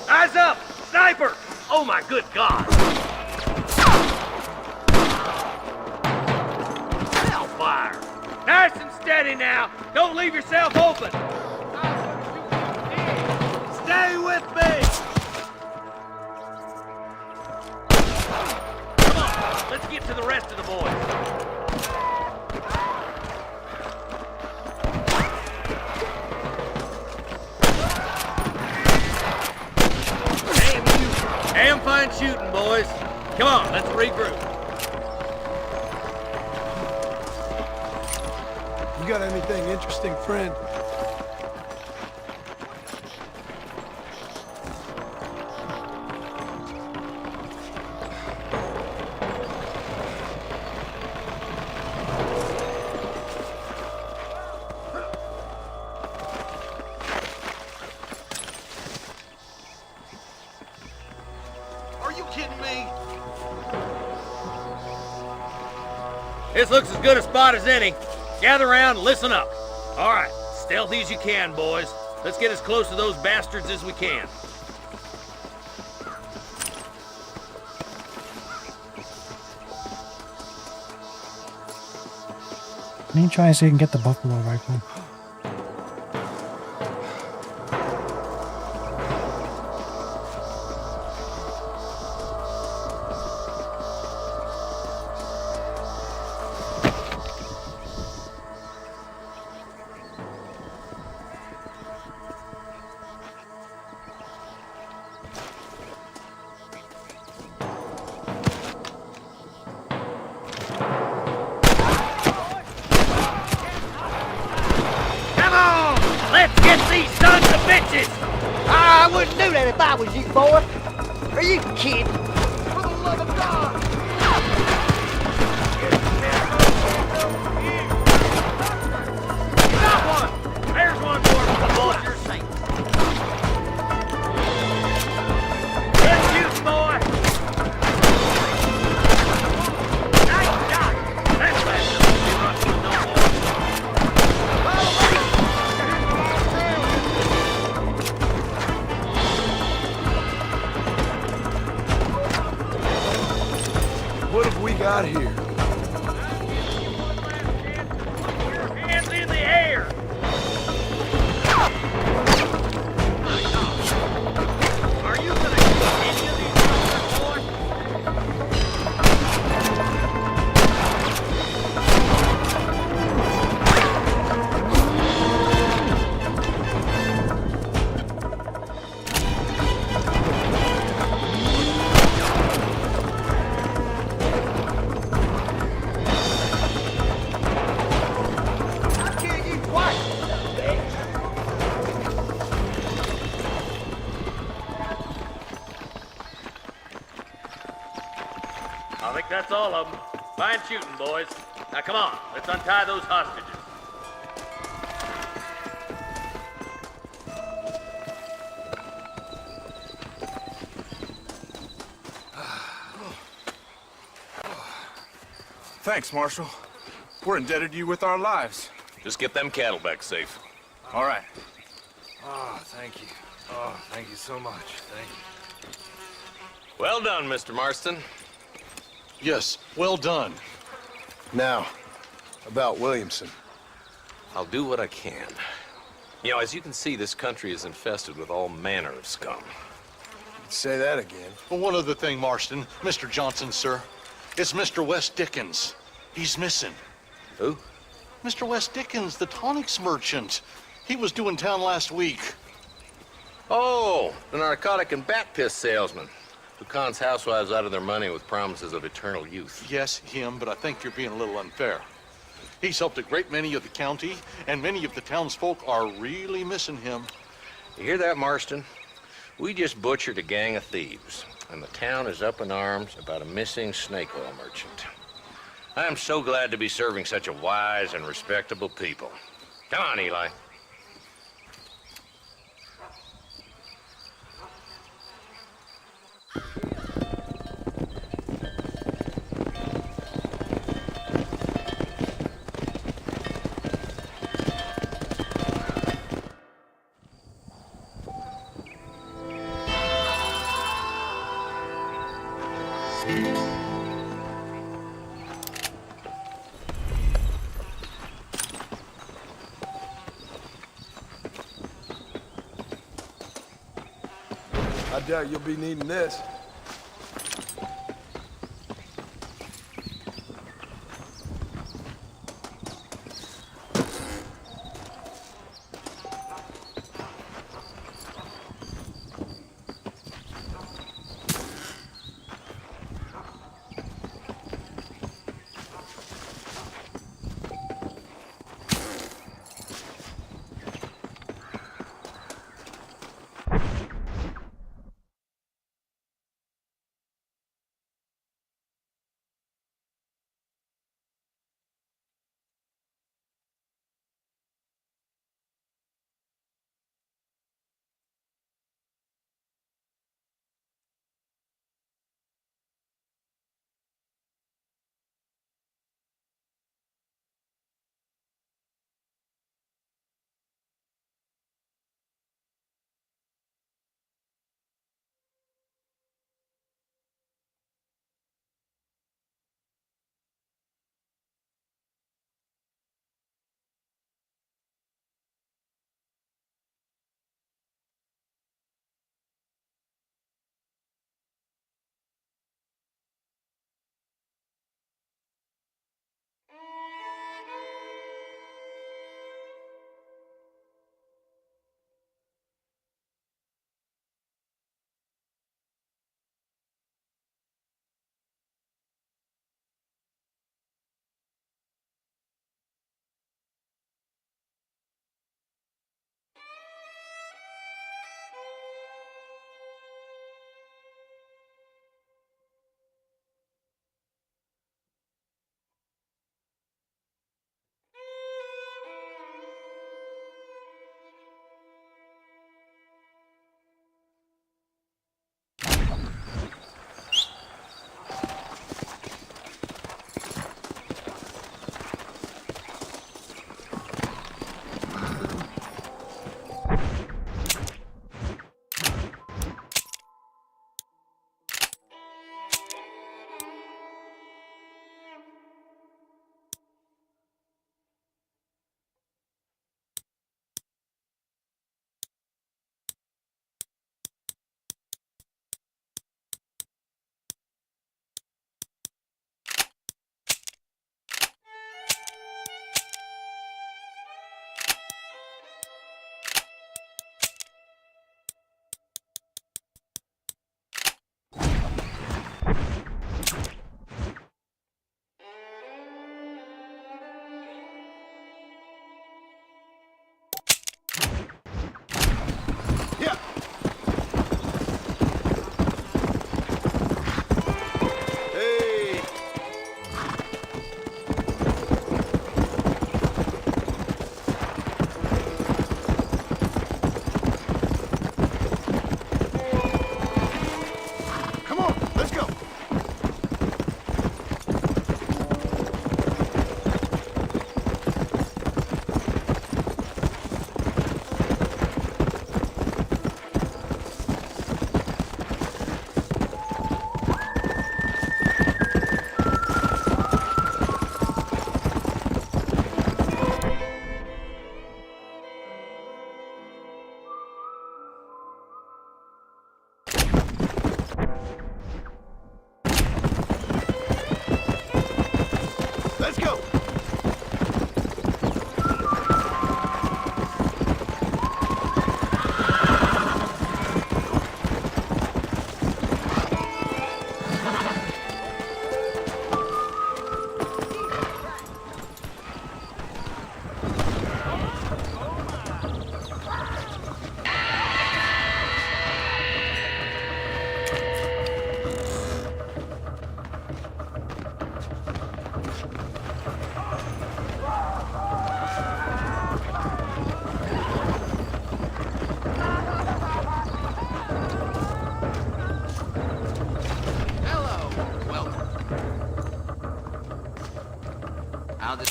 Eyes up! Sniper! Oh my good God! Hellfire! Nice and steady now. Don't leave yourself open. Stay with me. Come on, let's get to the rest of the boys. Damn fine shooting, boys. Come on, let's regroup. You got anything interesting, friend? Are you kidding me? This looks as good a spot as any. Gather around and listen up. All right, stealthy as you can, boys. Let's get as close to those bastards as we can. Let me try and see if I can get the buffalo rifle. Let's get these sons of bitches! I wouldn't do that if I was you, boy. Are you kidding? For the love of God! Got one! There's one more for the vulture's sake. Good shoot, boy! Nice shot! That's bad. You're not doing no more. What have we got here? Hands in the air! Are you gonna kill any of these fuckers, boy? I'll kill you twice, bitch. I think that's all of them. Fine shooting, boys. Now come on, let's untie those hostages. Thanks, Marshal. We're indebted to you with our lives. Just get them cattle back safe. All right. Oh, thank you. Oh, thank you so much. Thank you. Well done, Mr. Marston. Yes, well done. Now, about Williamson. I'll do what I can. You know, as you can see, this country is infested with all manner of scum. Say that again. Well, one other thing, Marston. Mr. Johnson, sir. It's Mr. Wes Dickens. He's missing. Who? Mr. Wes Dickens, the tonics merchant. He was due in town last week. Oh, the narcotic and bat piss salesman who cons housewives out of their money with promises of eternal youth. Yes, him, but I think you're being a little unfair. He's helped a great many of the county, and many of the townsfolk are really missing him. You hear that, Marston? We just butchered a gang of thieves, and the town is up in arms about a missing snake oil merchant. I am so glad to be serving such a wise and respectable people. Come on, Eli. I doubt you'll be needing this.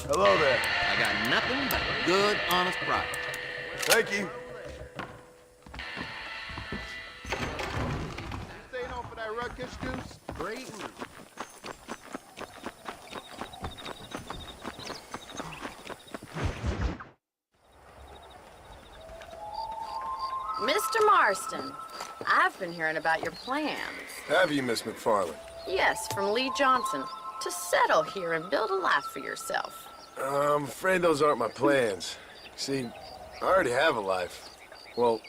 Hello there. I got nothing but a good, honest product. Thank you. Staying on for that ruckus, Goose? Great. Mr. Marston, I've been hearing about your plans. Have you, Miss McFarland? Yes, from Lee Johnson. To settle here and build a life for yourself. I'm afraid those aren't my plans. See, I already have a life. Well,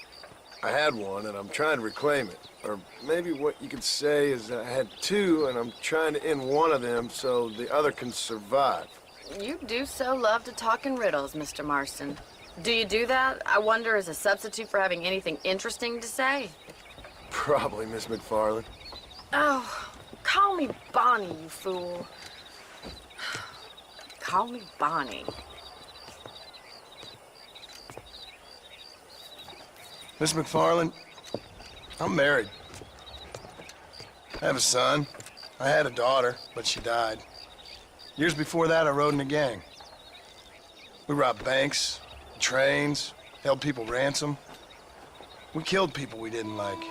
I had one, and I'm trying to reclaim it. Or maybe what you could say is that I had two, and I'm trying to end one of them so the other can survive. You do so love to talk in riddles, Mr. Marston. Do you do that, I wonder, as a substitute for having anything interesting to say? Probably, Miss McFarland. Oh, call me Bonnie, you fool. Call me Bonnie. Miss McFarland, I'm married. I have a son. I had a daughter, but she died. Years before that, I rode in a gang. We robbed banks, trains, held people ransom. We killed people we didn't like.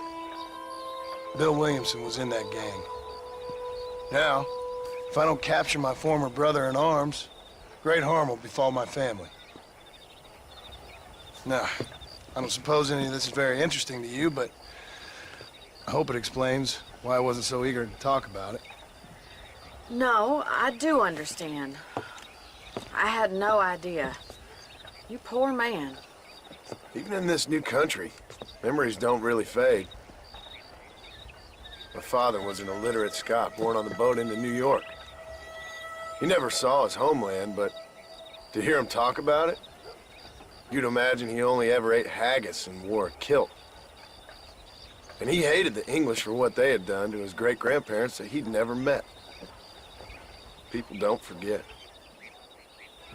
Bill Williamson was in that gang. Now, if I don't capture my former brother in arms, great harm will befall my family. Now, I don't suppose any of this is very interesting to you, but I hope it explains why I wasn't so eager to talk about it. No, I do understand. I had no idea. You poor man. Even in this new country, memories don't really fade. My father was an illiterate Scot born on the boat into New York. He never saw his homeland, but to hear him talk about it, you'd imagine he only ever ate haggis and wore a kilt. And he hated the English for what they had done to his great-grandparents that he'd never met. People don't forget.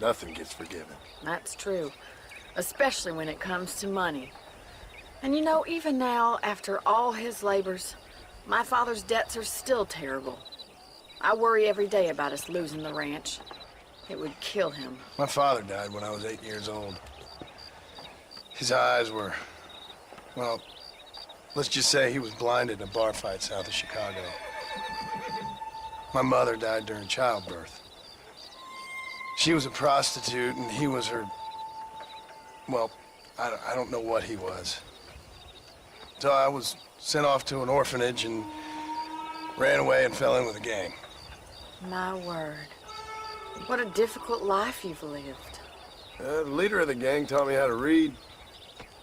Nothing gets forgiven. That's true. Especially when it comes to money. And you know, even now, after all his labors, my father's debts are still terrible. I worry every day about us losing the ranch. It would kill him. My father died when I was 8 years old. His eyes were, well, let's just say he was blinded in a bar fight south of Chicago. My mother died during childbirth. She was a prostitute and he was her, well, I don't know what he was. So I was sent off to an orphanage and ran away and fell in with a gang. My word. What a difficult life you've lived. The leader of the gang taught me how to read,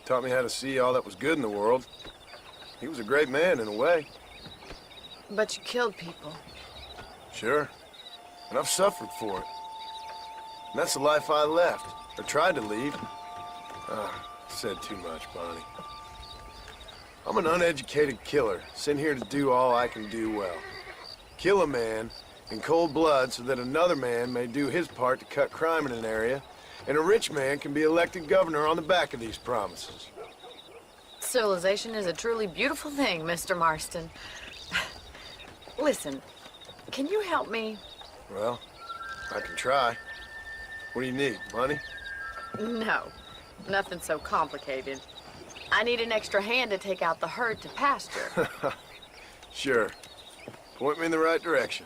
taught me how to see all that was good in the world. He was a great man in a way. But you killed people. Sure. And I've suffered for it. And that's the life I left, or tried to lead. Said too much, Bonnie. I'm an uneducated killer, sent here to do all I can do well. Kill a man in cold blood so that another man may do his part to cut crime in an area, and a rich man can be elected governor on the back of these promises. Civilization is a truly beautiful thing, Mr. Marston. Listen, can you help me? Well, I can try. What do you need, money? No, nothing so complicated. I need an extra hand to take out the herd to pasture. Sure. Point me in the right direction.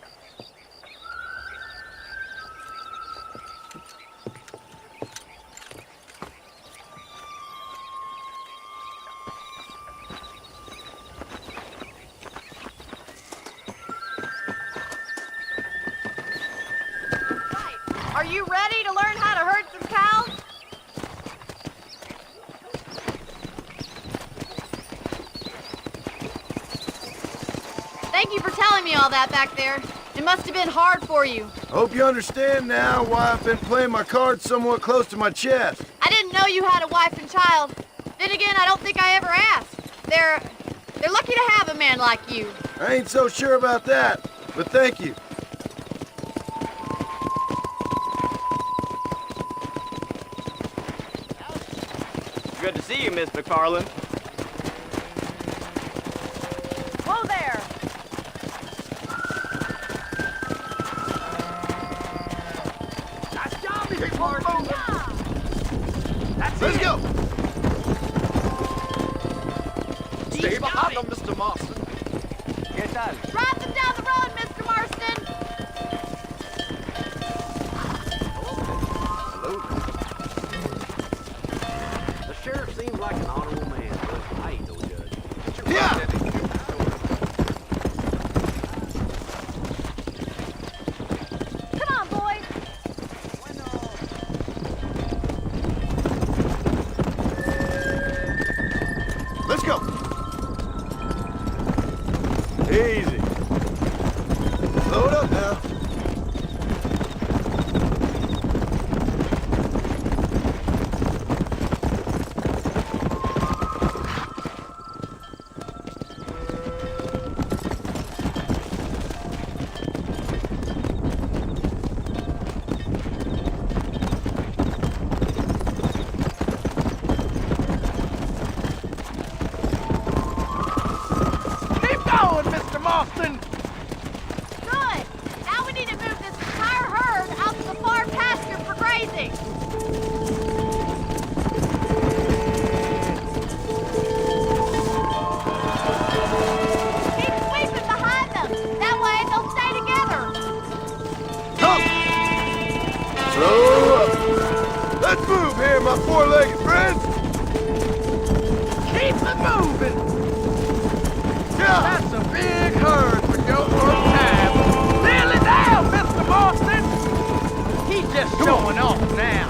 Are you ready to learn how to herd some cows? Thank you for telling me all that back there. It must have been hard for you. I hope you understand now why I've been playing my cards somewhat close to my chest. I didn't know you had a wife and child. Then again, I don't think I ever asked. They're lucky to have a man like you. I ain't so sure about that, but thank you. Good to see you, Miss McFarland. Whoa there! Let's go! Let's go! Stay behind them, Mr. Marston. Get out. Drive them down the road, Mr. Marston. The sheriff seems like an honorable man, but I ain't no judge. Yeah! Come on, boys. Let's go! Easy. Slow it up now. Keep going, Mr. Marston! Good. Now we need to move this entire herd out to the far pasture for grazing. Keep sweeping behind them. That way they'll stay together. Come! Slow up. Let's move here, my four-legged friends. Keep it moving! Yeah! That's a big herd for your first time. Nearly down, Mr. Marston! He's just showing off now.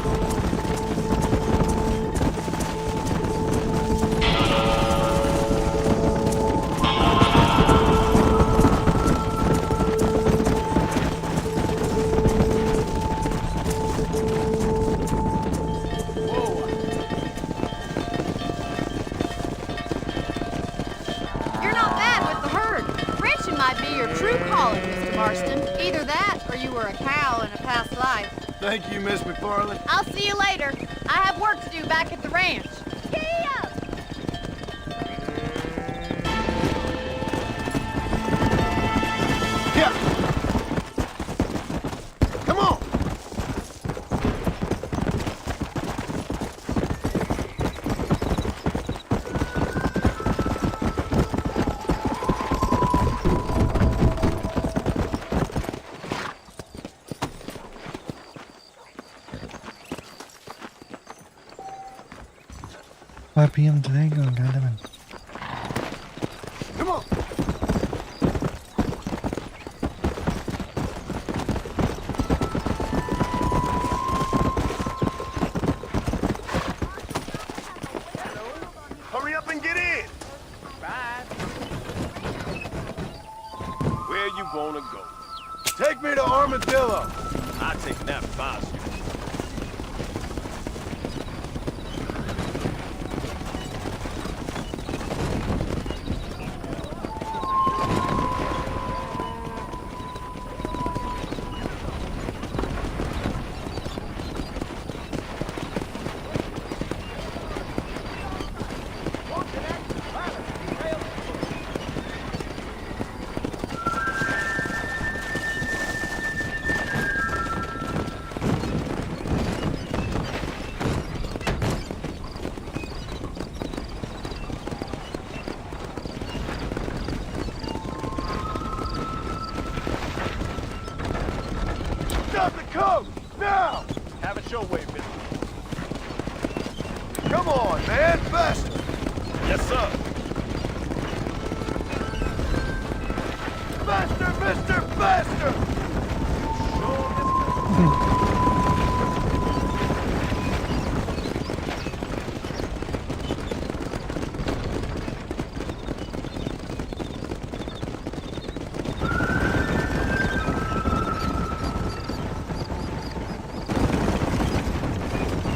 You're not bad with the herd. Ranching might be your true calling, Mr. Marston. Either that or you were a cow in a past life. Thank you, Miss McFarland. I'll see you later. I have work to do back at the ranch. Giddy up! Yeah! Come on! $5 p.m. today, going goddamn it. Come on! Hurry up and get in! Right. Where you wanna go? Take me to Armadillo! I'll take that fast. Stop the coach! Now! Have it your way, mister. Come on, man! Faster! Yes, sir. Faster, mister! Faster!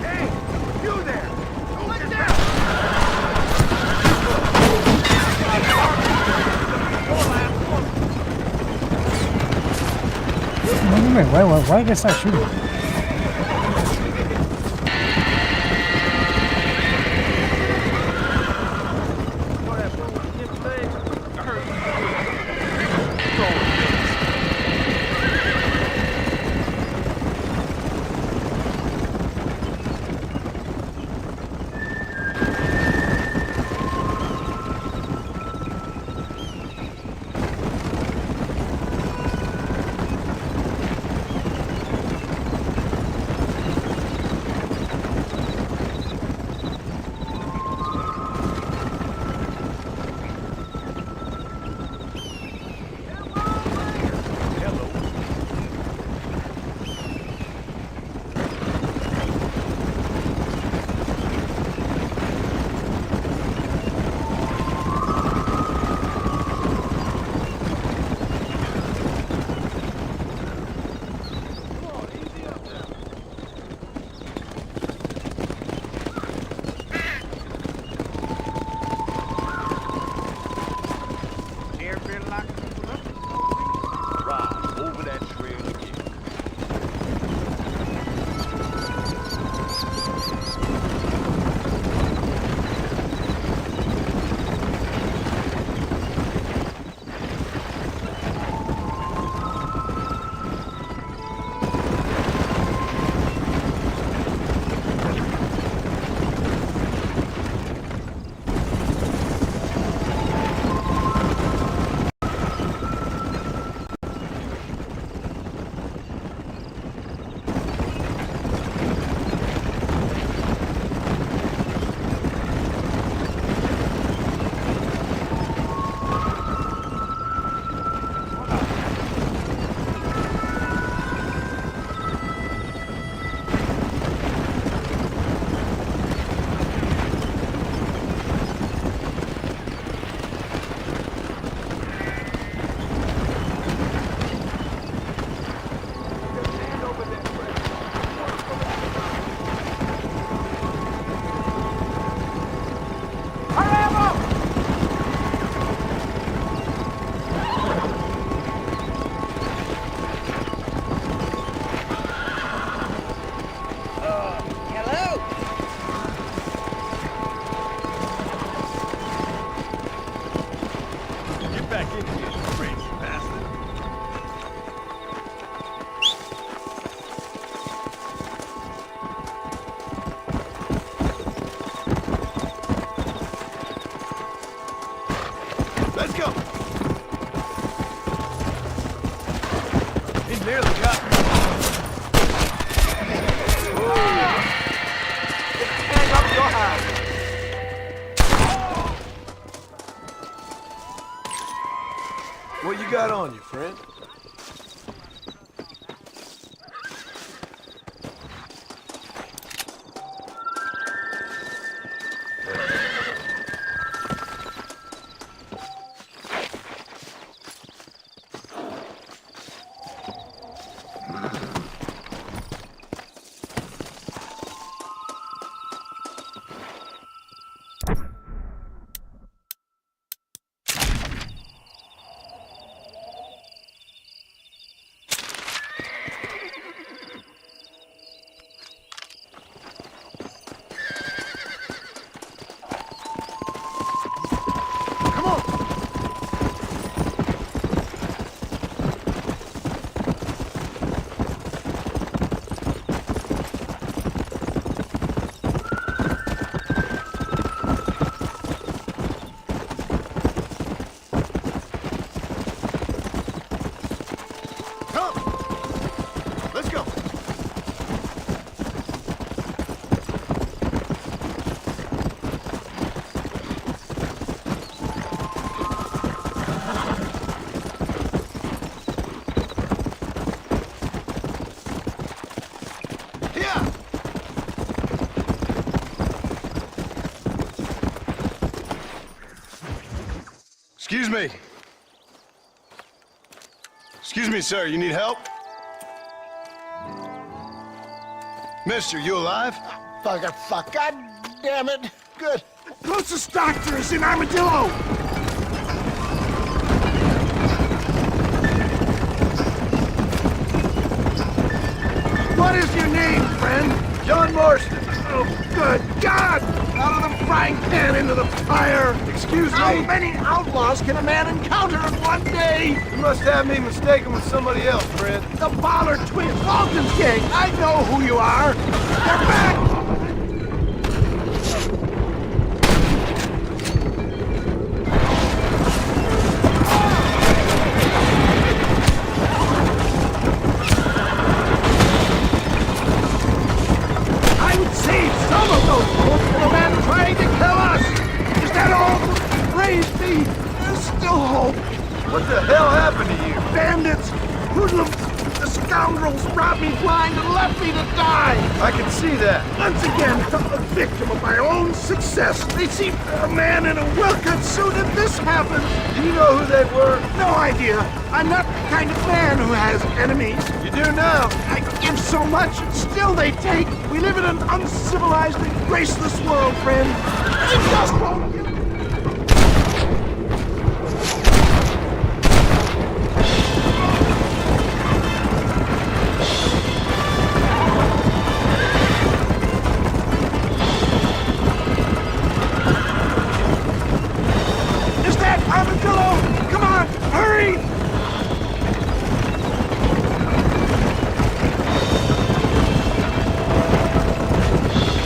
Hey, you there! Look down! Wait, why did I start shooting? back in here, you crazy bastard. Let's go. He's nearly got me. Hang up your house. What you got on you, friend? Excuse me. Excuse me, sir. You need help? Mister, you alive? Fuck. God damn it. Good. Closest doctor is in Armadillo. What is your name, friend? John Marston. Oh, good God! Out of the frying pan into the fire! Excuse me? How many outlaws can a man encounter in one day? You must have me mistaken with somebody else, friend. The Ballard twins, Walton's gang! I know who you are! They're back! I would save some of those folks from a man trying to kill us! Is that all? Praise be! There's still hope! What the hell happened to you? Bandits! Hoodlums! The scoundrels robbed me blind and left me to die! I can see that. Once again, a victim of my own success. They see a man in a well-cut suit and this happened. Do you know who they were? No idea. I'm not the kind of man who has enemies. You do now. I give so much and still they take. We live in an uncivilized and graceless world, friend. They just won't give. Is that Armadillo? Come on, hurry!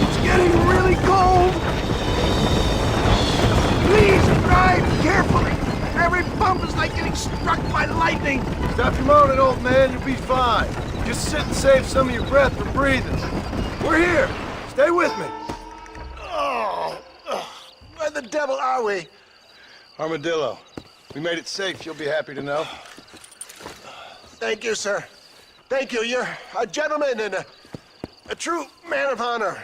It's getting really cold. Please drive carefully. Every bump is like getting struck by lightning. Stop your moaning, old man. You'll be fine. Just sit and save some of your breath for breathing. We're here. Stay with me. Where the devil are we? Armadillo. We made it safe, you'll be happy to know. Thank you, sir. Thank you. You're a gentleman and a true man of honor.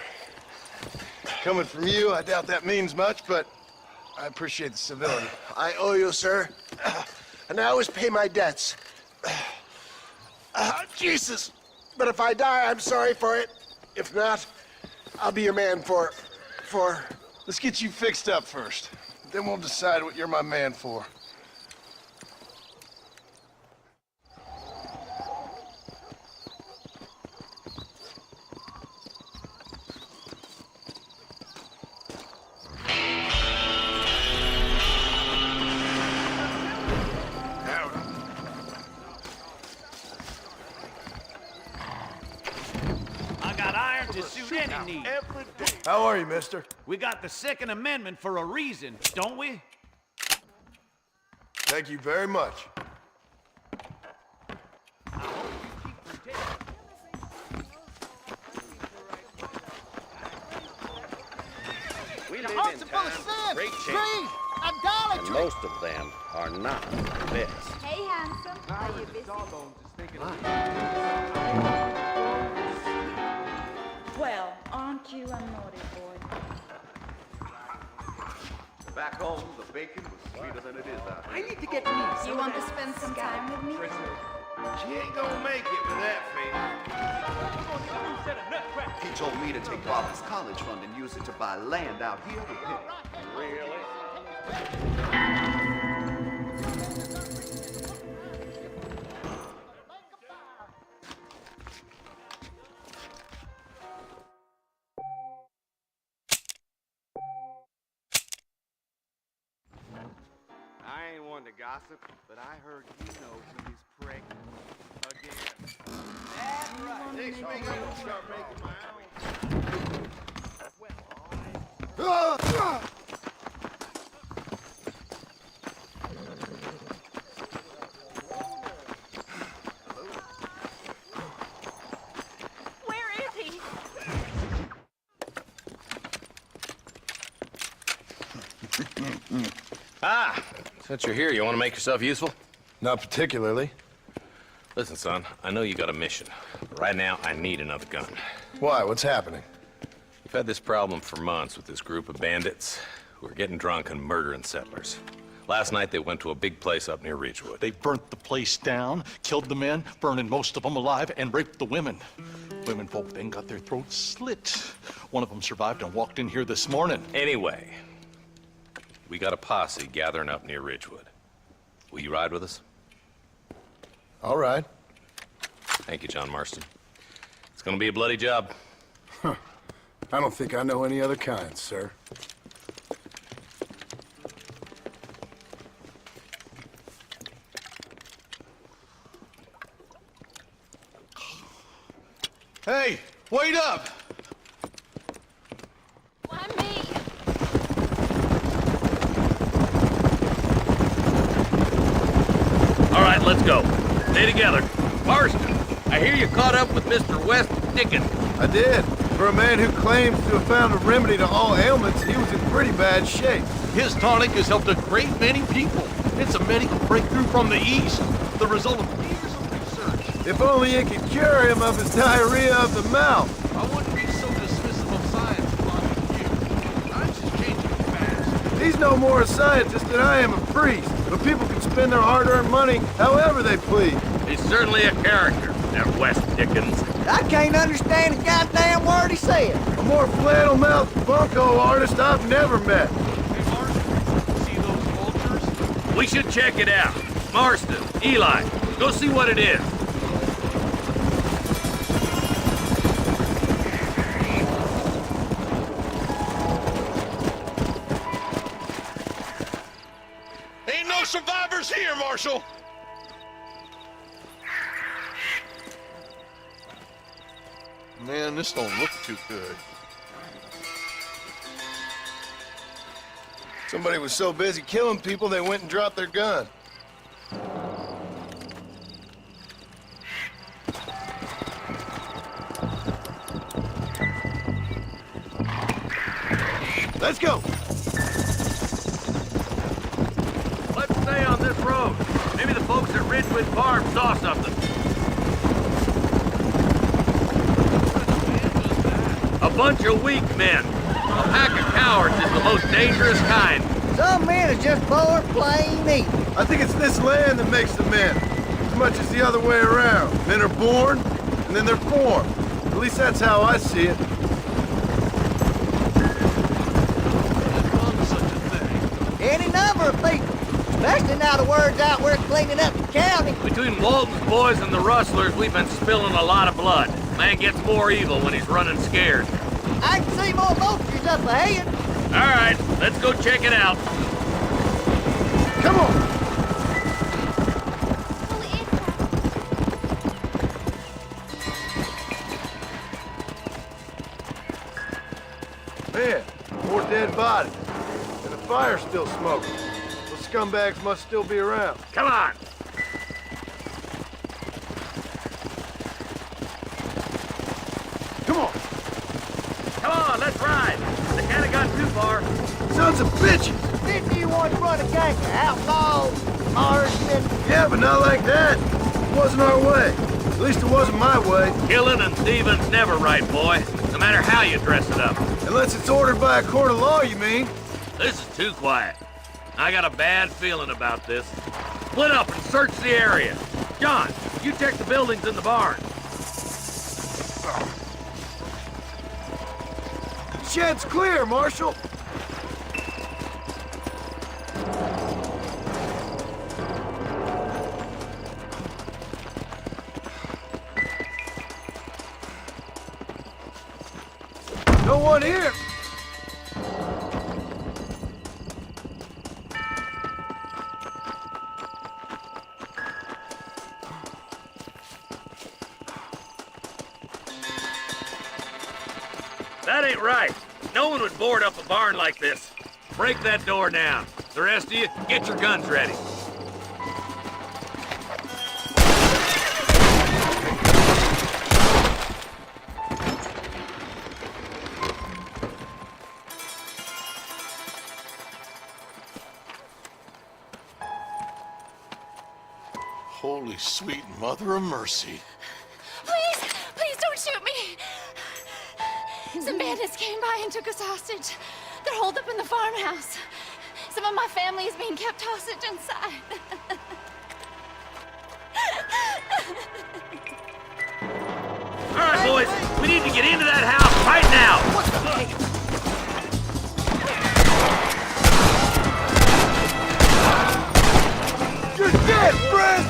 Coming from you, I doubt that means much, but I appreciate the civility. I owe you, sir. And I always pay my debts. Jesus. But if I die, I'm sorry for it. If not, I'll be your man for... Let's get you fixed up first. Then we'll decide what you're my man for. need. Every day. How are you, mister? We got the Second Amendment for a reason, don't we? Thank you very much. We The live hearts in are full of times sin, of great greed, change, and idolatry. most of them are not the best. Hey, handsome. Are you busy? Well, aren't you a naughty boy? Back home, the bacon was sweeter than it is out I here. need to get me some You want to spend some time with me? She ain't gonna make it with that face. He told me to take Bobby's college fund and use it to buy land out here with him. Really? I ain't one to gossip, but I heard you know somebody's pregnant again. That's right. Next week I'm gonna start making my own. Where is he? Ah, since you're here, you want to make yourself useful? Not particularly. Listen, son, I know you got a mission, but right now I need another gun. Why? What's happening? We've had this problem for months with this group of bandits who are getting drunk and murdering settlers. Last night they went to a big place up near Ridgewood. They burnt the place down, killed the men, burning most of them alive, and raped the women. Women folk then got their throats slit. One of them survived and walked in here this morning. Anyway, we got a posse gathering up near Ridgewood. Will you ride with us? All right. Thank you, John Marston. It's gonna be a bloody job. Huh. I don't think I know any other kind, sir. Hey, wait up! Why me? All right, let's go. Stay together. Marston, I hear you caught up with Mr. West Dickens. I did. For a man who claims to have found a remedy to all ailments, he was in pretty bad shape. His tonic has helped a great many people. It's a medical breakthrough from the East, the result of years of research. If only it could cure him of his diarrhea of the mouth. I wouldn't be so dismissive of science if I were you. Times is changing fast. He's no more a scientist than I am a priest. But people can spend their hard-earned money however they please. He's certainly a character, that West Dickens. I can't understand a goddamn word he said. A more flannel-mouthed bunco artist I've never met. Hey, Marston, see those vultures? We should check it out. Marston, Eli, go see what it is. Ain't no survivors here, Marshal! Man, this don't look too good. Somebody was so busy killing people, they went and dropped their gun. Let's go! Let's stay on this road. Maybe the folks at Ridgewood Farm saw something. A bunch of weak men. A pack of cowards is the most dangerous kind. Some men are just born plain evil. I think it's this land that makes the men, as much as the other way around. Men are born, and then they're formed. At least that's how I see it. Any number of people, especially now the word's out we're cleaning up the county. Between Walton's boys and the rustlers, we've been spilling a lot of blood. Man gets more evil when he's running scared. I can see more vultures up ahead. All right, let's go check it out. Come on! fire's still smoking. Those scumbags must still be around. Come on. Come on. Come on, let's ride. They kinda got too far. Sons of bitches! Didn't you once run a gang of outlaws, Marston? Yeah, but not like that. It wasn't our way. At least it wasn't my way. Killing and thieving's never right, boy. No matter how you dress it up. Unless it's ordered by a court of law, you mean? This is too quiet. I got a bad feeling about this. Split up and search the area. John, you check the buildings in the barn. Shed's clear, Marshal. No one here. That ain't right. No one would board up a barn like this. Break that door down. The rest of you, get your guns ready. Holy sweet mother of mercy. Please, please don't shoot me. Some bandits came by and took us hostage. They're holed up in the farmhouse. Some of my family is being kept hostage inside. All right, boys, we need to get into that house right now. You're dead, friend!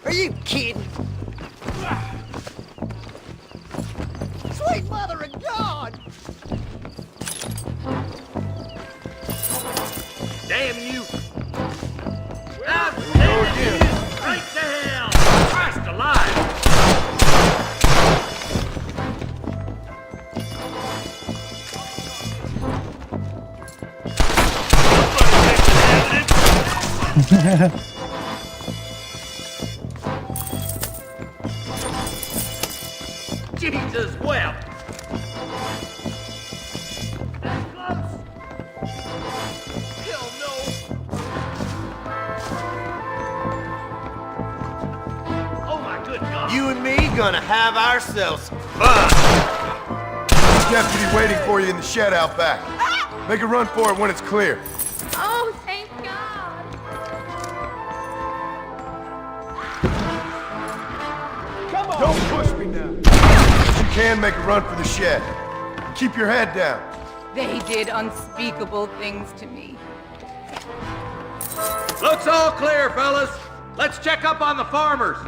Are you kidding? Sweet mother of God! Damn you! Outstanding! Right to hell! Christ alive! Jesus wept! That close? Hell no! Oh my good God! You and me gonna have ourselves fun. Deputy waiting for you in the shed out back. Make a run for it when it's clear. Oh, thank God. Come on! Don't push me now. If you can, make a run for the shed. Keep your head down. They did unspeakable things to me. Looks all clear, fellas. Let's check up on the farmers.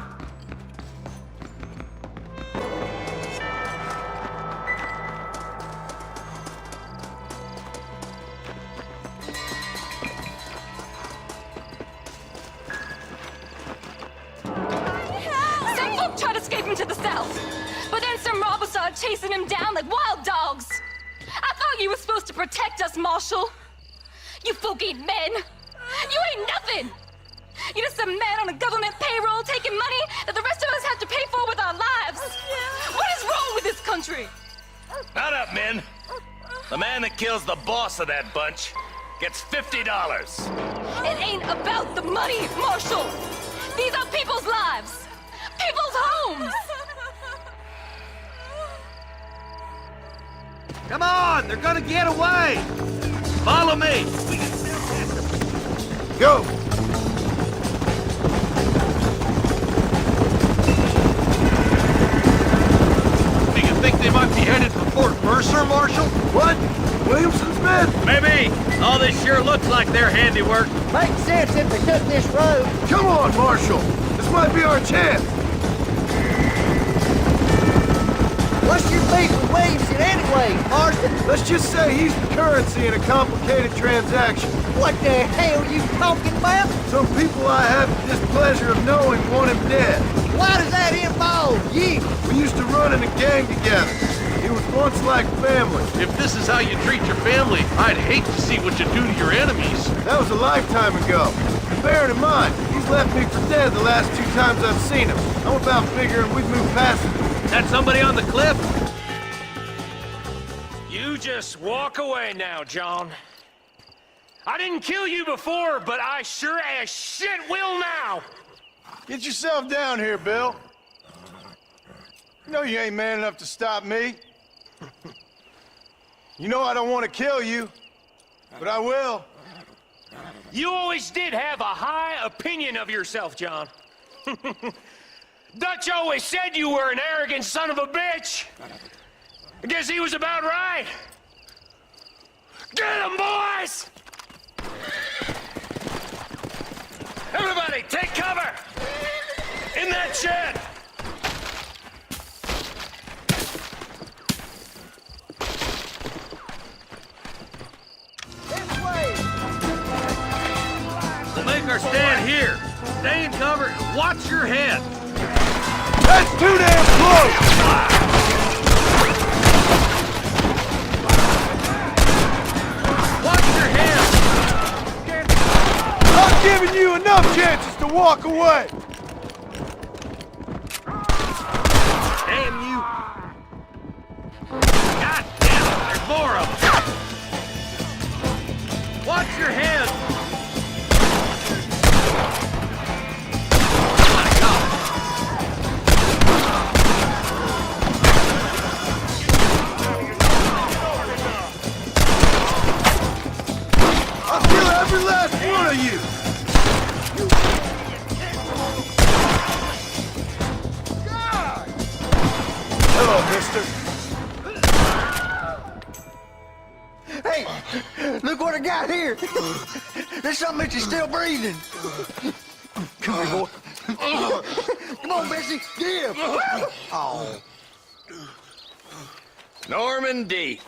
Some folk tried to escape him to the south, but then some robbers started chasing him down like wild dogs. I thought you were supposed to protect us, Marshal. You folk ain't men. You ain't nothing. You're just a man on a government payroll taking money that the rest of us have to pay for with our lives. What is wrong with this country? Not up, men. The man that kills the boss of that bunch gets $50. It ain't about the money, Marshal. These are people's lives, people's homes. Come on, they're gonna get away. Follow me. Go! Do you think they might be headed for Fort Mercer, Marshal? What? Williamson Smith? Maybe. All this sure looks like their handiwork. Makes sense if they took this road. Come on, Marshal. This might be our chance. What's your beef with Williamson anyway, Marston? Let's just say he's the currency in a complicated transaction. What the hell you talking about? Some people I have the displeasure of knowing want him dead. Why does that involve you? We used to run in a gang together. It was once like family. If this is how you treat your family, I'd hate to see what you do to your enemies. That was a lifetime ago. Bearing in mind, he's left me for dead the last 2 times I've seen him. I'm about figuring we've moved past it. That somebody on the cliff? You just walk away now, John. I didn't kill you before, but I sure as shit will now! Get yourself down here, Bill. You know you ain't man enough to stop me. You know I don't want to kill you, but I will. You always did have a high opinion of yourself, John. Dutch always said you were an arrogant son of a bitch. I guess he was about right. Get him, boys! Everybody, take cover! In that shed! We'll make our stand here. Stay in cover and watch your head. That's too damn close! Watch your head! I'm giving you enough chances to walk away! Damn you! God damn it, there's more of them! Watch your head! I'll kill every last one of you! Hello, mister. Hey, look what I got here. There's something that you're still breathing. Come here, boy. Come on, Bessie, give. Oh. Norman Deek.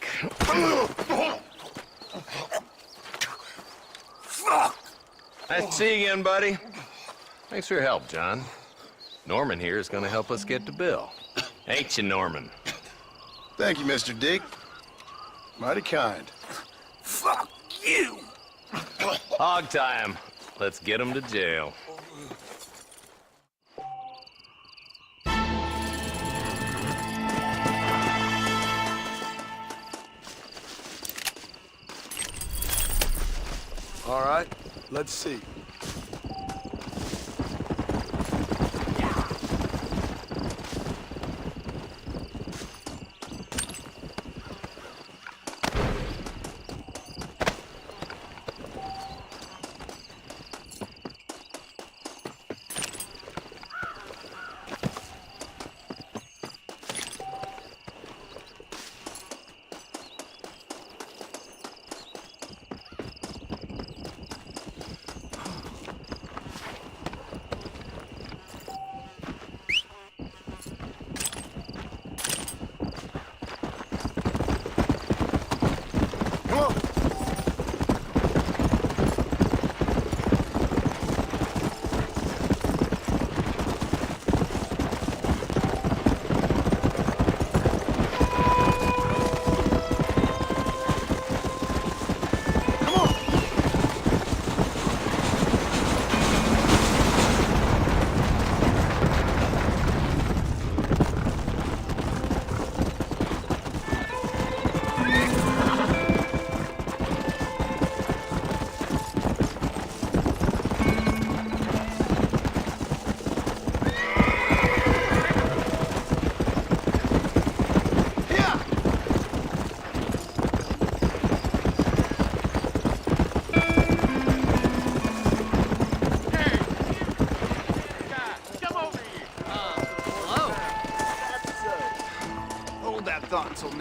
Nice to see you again, buddy. Thanks for your help, John. Norman here is gonna help us get to Bill. Ain't you, Norman? Thank you, Mr. Dick. Mighty kind. Fuck you! Hog tie him. Let's get him to jail. All right, let's see.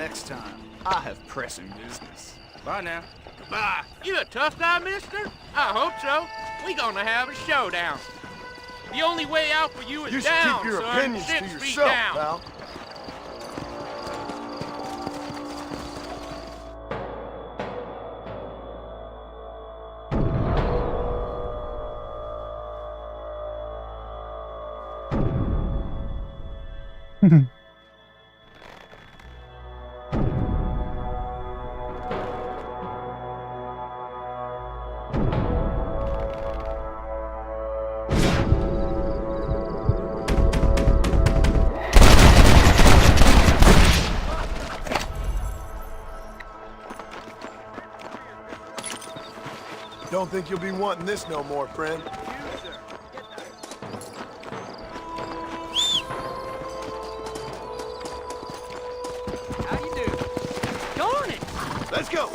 next time. I have pressing business. Bye now. Goodbye. You a tough guy, mister? I hope so. We gonna have a showdown. The only way out for you is You should down, keep your son. opinions 6 to feet yourself, down. pal. Don't think you'll be wanting this no more, friend. How you doing? Darn it! Let's go.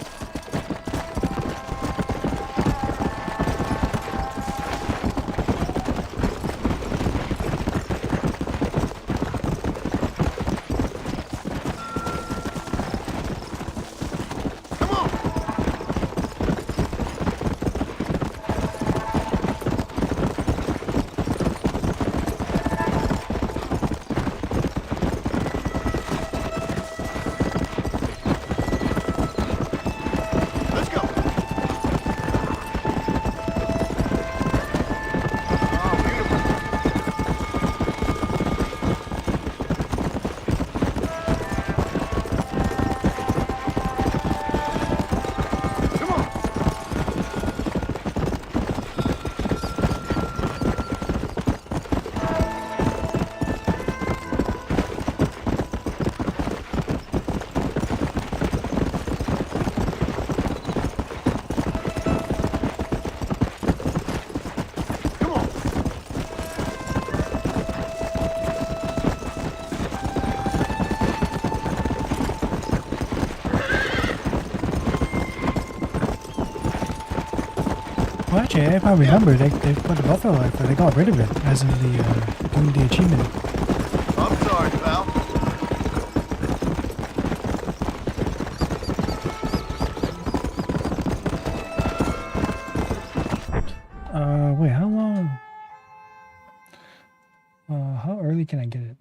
Well, actually, if I remember, they put the buffalo life, but they got rid of it as in the doing the achievement. I'm sorry, pal. Wait, how long? How early can I get it?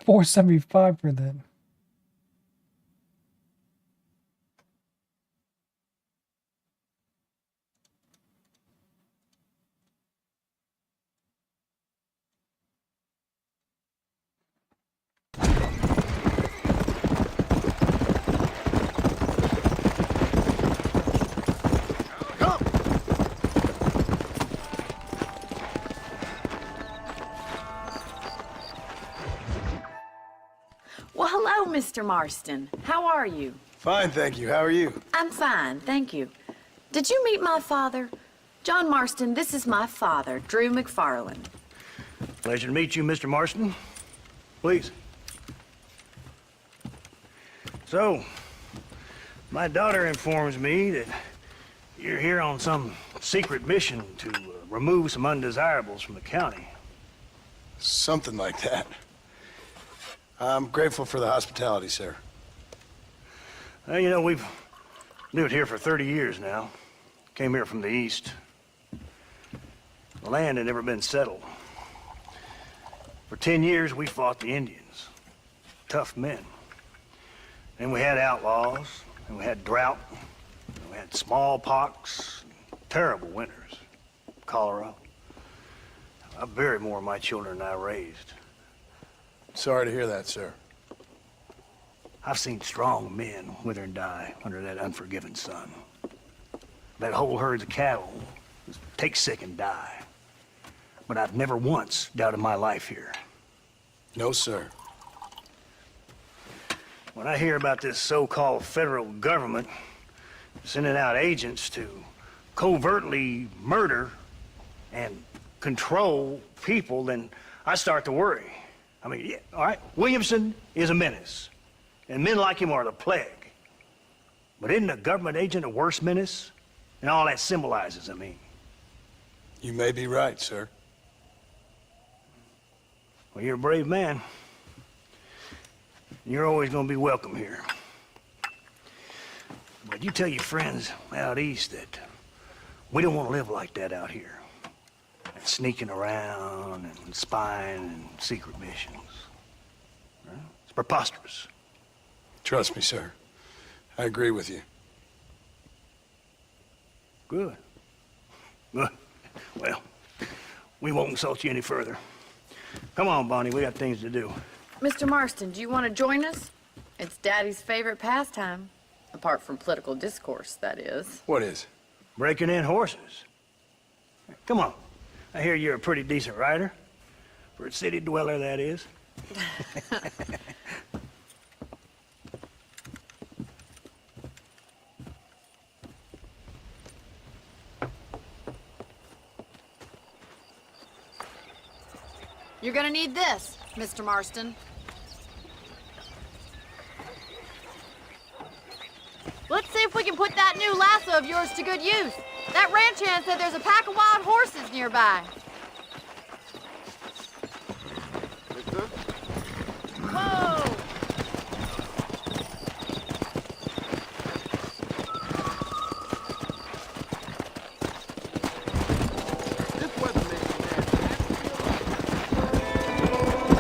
$4.75 for that. Well, hello, Mr. Marston. How are you? Fine, thank you. How are you? I'm fine, thank you. Did you meet my father? John Marston, this is my father, Drew McFarland. Pleasure to meet you, Mr. Marston. Please. So, my daughter informs me that you're here on some secret mission to remove some undesirables from the county. Something like that. I'm grateful for the hospitality, sir. Well, you know, we've lived here for 30 years now. Came here from the east. The land had never been settled. For 10 years, we fought the Indians. Tough men. And we had outlaws, and we had drought, and we had smallpox, terrible winters, cholera. I buried more of my children than I raised. Sorry to hear that, sir. I've seen strong men wither and die under that unforgiving sun. That whole herds of cattle take sick and die. But I've never once doubted my life here. No, sir. When I hear about this so-called federal government sending out agents to covertly murder and control people, then I start to worry. I mean, yeah, all right, Williamson is a menace, and men like him are the plague. But isn't a government agent a worse menace? And all that symbolizes, I mean. You may be right, sir. Well, you're a brave man. You're always gonna be welcome here. But you tell your friends out east that we don't want to live like that out here. Sneaking around and spying and secret missions. Right? It's preposterous. Trust me, sir. I agree with you. Good. Good. Well, we won't insult you any further. Come on, Bonnie, we got things to do. Mr. Marston, do you want to join us? It's Daddy's favorite pastime. Apart from political discourse, that is. What is? Breaking in horses. Come on. I hear you're a pretty decent rider. For a city dweller, that is. You're gonna need this, Mr. Marston. Let's see if we can put that new lasso of yours to good use. That ranch hand said there's a pack of wild horses nearby. Whoa!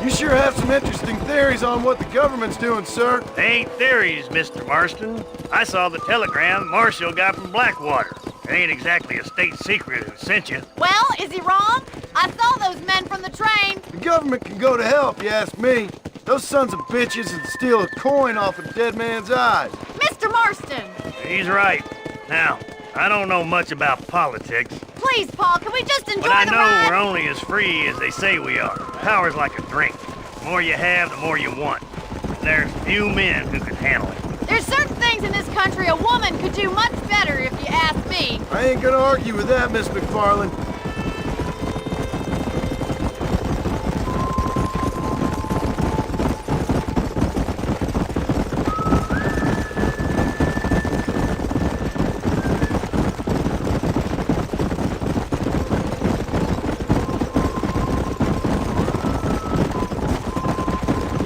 You sure have some interesting theories on what the government's doing, sir. They ain't theories, Mr. Marston. I saw the telegram Marshall got from Blackwater. It ain't exactly a state secret who sent you. Well, is he wrong? I saw those men from the train. The government can go to hell if you ask me. Those sons of bitches would steal a coin off a dead man's eyes. Mr. Marston! He's right. Now, I don't know much about politics, Please, Paul, can we just enjoy but I the know ride? we're only as free as they say we are. Power's like a drink. The more you have, the more you want. There's few men who can handle it. There's certain things in this country a woman could do much better if you ask me. I ain't gonna argue with that, Miss McFarland.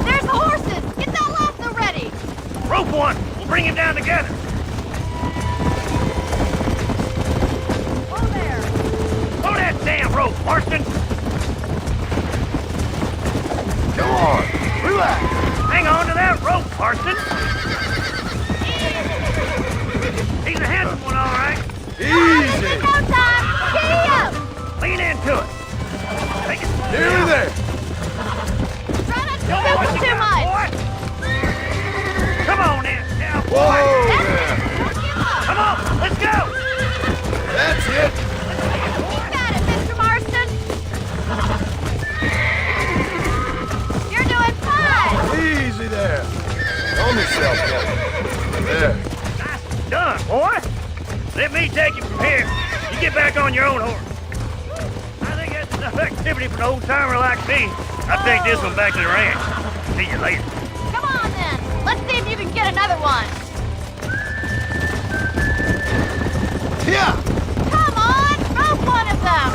There's the horses! Get that lasso ready! Rope one! We'll bring him down together! Oh, there! Pull that damn rope, Marston! Come on, relax. Hang on to that rope, Marston! He's a handsome one, all right. Easy. No time! Giddy up! Lean into it. Take it. Nearly there. Try not to move too much! Come on in, now. Whoa That's there. it! Don't give up! Come on, let's go! That's it. You got it, Mr. Marston! You're doing fine! Easy there. Calm yourself, Captain. There. Nice done, boy. Let me take you from here. You get back on your own horse. I think that's enough activity for an old-timer like me. I'll take this one back to the ranch. See you later. Come on, then! Let's see if you can get another one! Yeah. Come on! Rope one of them!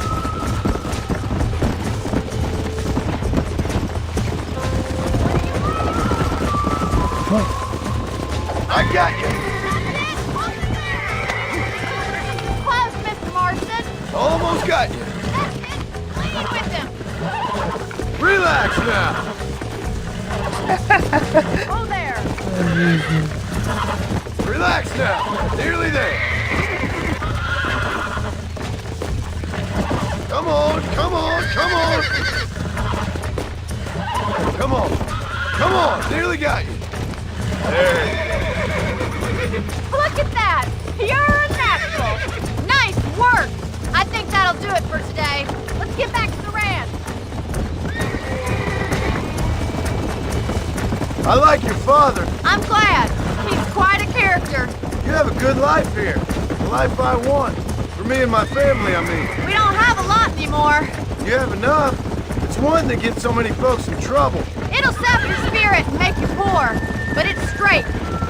I got you. Close, Mr. Marston! Almost got you. That's it! Lead with him! Relax now. Oh, there! Relax now. Nearly there. Come on, come on, come on. Come on. Come on. Nearly got you. There. Look at that! You're a natural! Nice work! I think that'll do it for today. Let's get back to the ranch. I like your father. I'm glad. He's quite a character. You have a good life here. The life I want. For me and my family, I mean. We don't have a lot in the more. You have enough? It's one that gets so many folks in trouble. It'll sap your spirit and make you poor, but it's straight,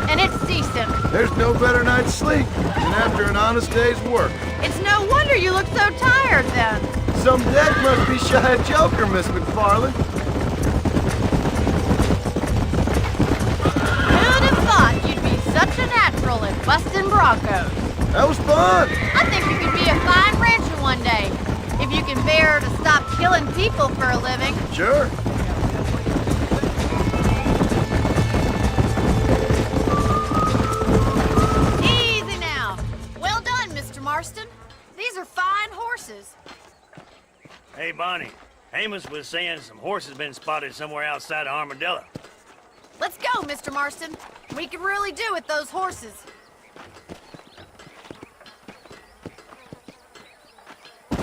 and it's decent. There's no better night's sleep than after an honest day's work. It's no wonder you look so tired, then. Some deck must be shy of Joker, Miss McFarland. Who'd have thought you'd be such a natural at busting Broncos? That was fun. I think you could be a fine rancher one day, if you can bear to stop killing people for a living. Sure. Easy now. Well done, Mr. Marston. These are fine horses. Hey, Bonnie. Amos was saying some horses been spotted somewhere outside of Armadillo. Let's go, Mr. Marston. We can really do with those horses.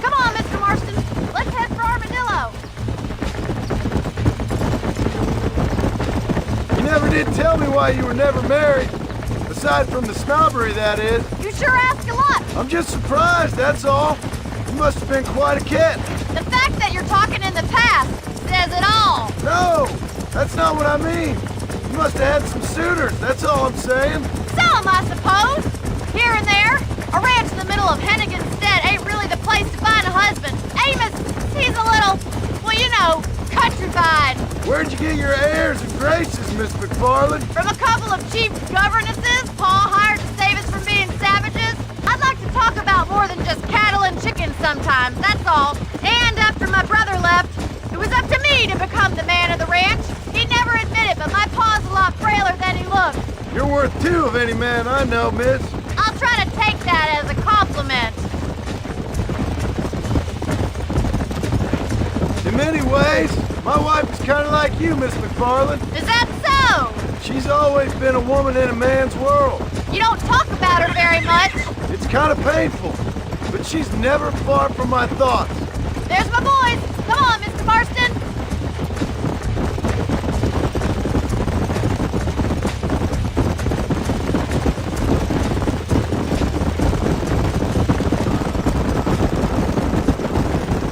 Come on, Mr. Marston. Let's head for Armadillo. You never did tell me why you were never married. Aside from the snobbery, that is. You sure ask a lot. I'm just surprised, that's all. You must have been quite a kid. The fact that you're talking in the past says it all. No, that's not what I mean. You must have had some suitors, that's all I'm saying. Some, I suppose. Here and there. A ranch in the middle of Hennigan's Stead ain't really the place to find a husband. Amos, he's a little, well, you know, countrified. Where'd you get your airs and graces, Miss McFarland? From a couple of cheap governesses Paul hired to save us from being savages. I'd like to talk about more than just cattle and chickens sometimes, that's all. And after my brother left, it was up to me to become the man of the ranch. He never admitted, but my pa's a lot frailer than he looks. You're worth two of any man I know, miss. I'll try to take that as a compliment. In many ways, my wife is kind of like you, Miss McFarland. Is that so? She's always been a woman in a man's world. You don't talk about her very much. It's kind of painful, but she's never far from my thoughts. There's my boys. Come on, Mr. Marston.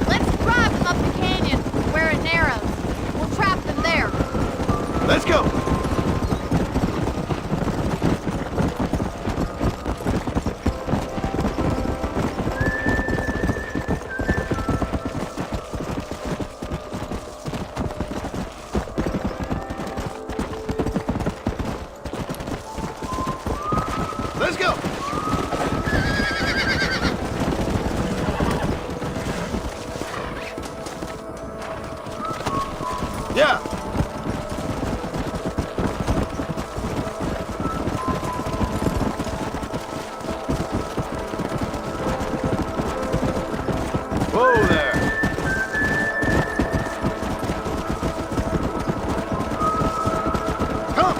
Let's drive them up the canyon where it narrows. We'll trap them there. Let's go. Let's go. Yeah. Whoa there. Come.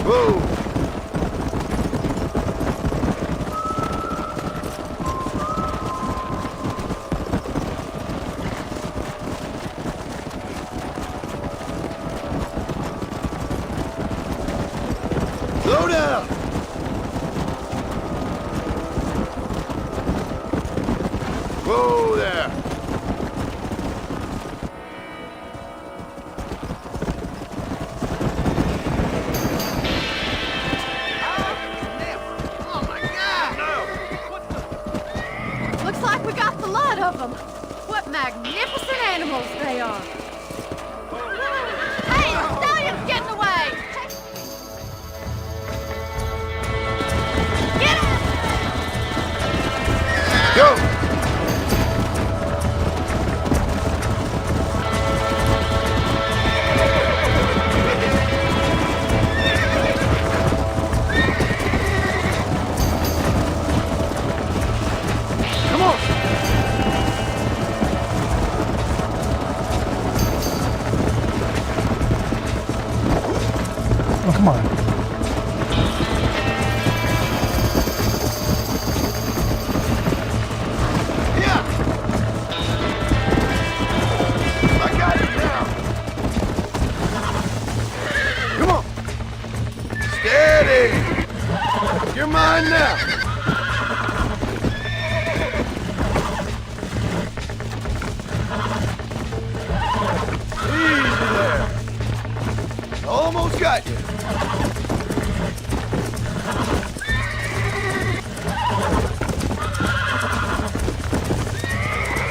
Whoa. Slow down. Whoa there. Looks like we got the lot of them. What magnificent animals they are. Hey, the stallion's getting away. Get him! Go. Come on. Oh, come on. mine now. Easy there. Almost got you.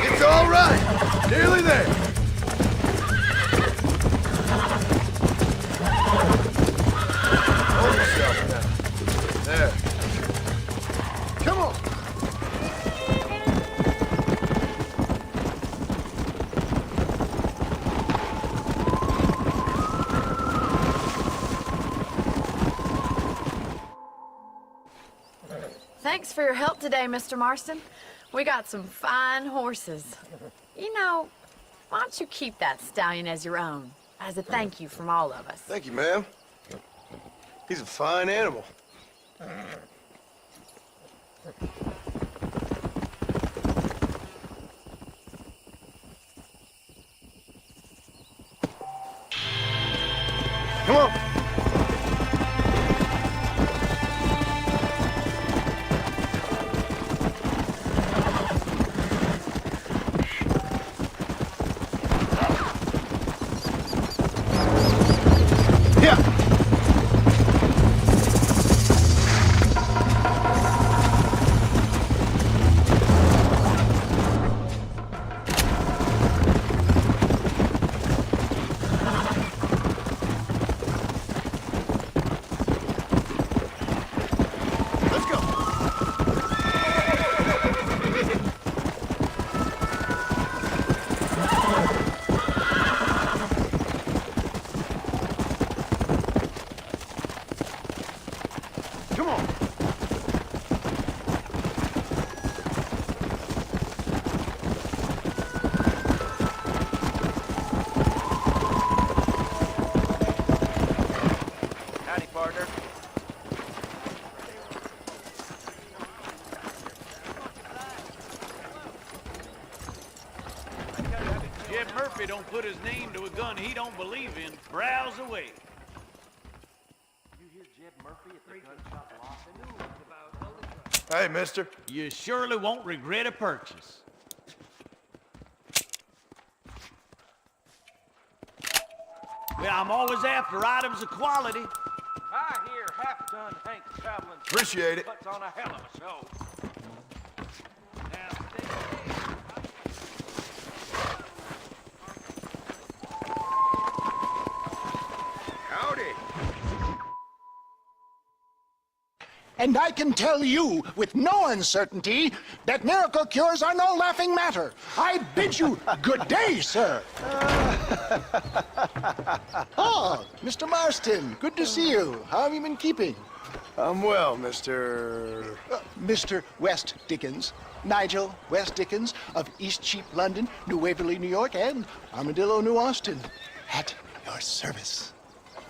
It's all right. Nearly there. Hold yourself now. There. Come on. Thanks for your help today, Mr. Marston. We got some fine horses. You know, why don't you keep that stallion as your own, as a thank you from all of us? Thank you, ma'am. He's a fine animal. Come on. Don't put his name to a gun he don't believe in, browse away. You hear Jeb Murphy at the gun shop loft? Hey, mister. You surely won't regret a purchase. Well, I'm always after items of quality. I hear half-ton Hank traveling. Appreciate it. Puts on a hell of a show. Now, And I can tell you with no uncertainty that miracle cures are no laughing matter. I bid you good day, sir. Oh, Mr. Marston, good to see you. How have you been keeping? I'm well, Mr. Mr. West Dickens. Nigel West Dickens of Eastcheap, London, New Waverly, New York, and Armadillo, New Austin. At your service.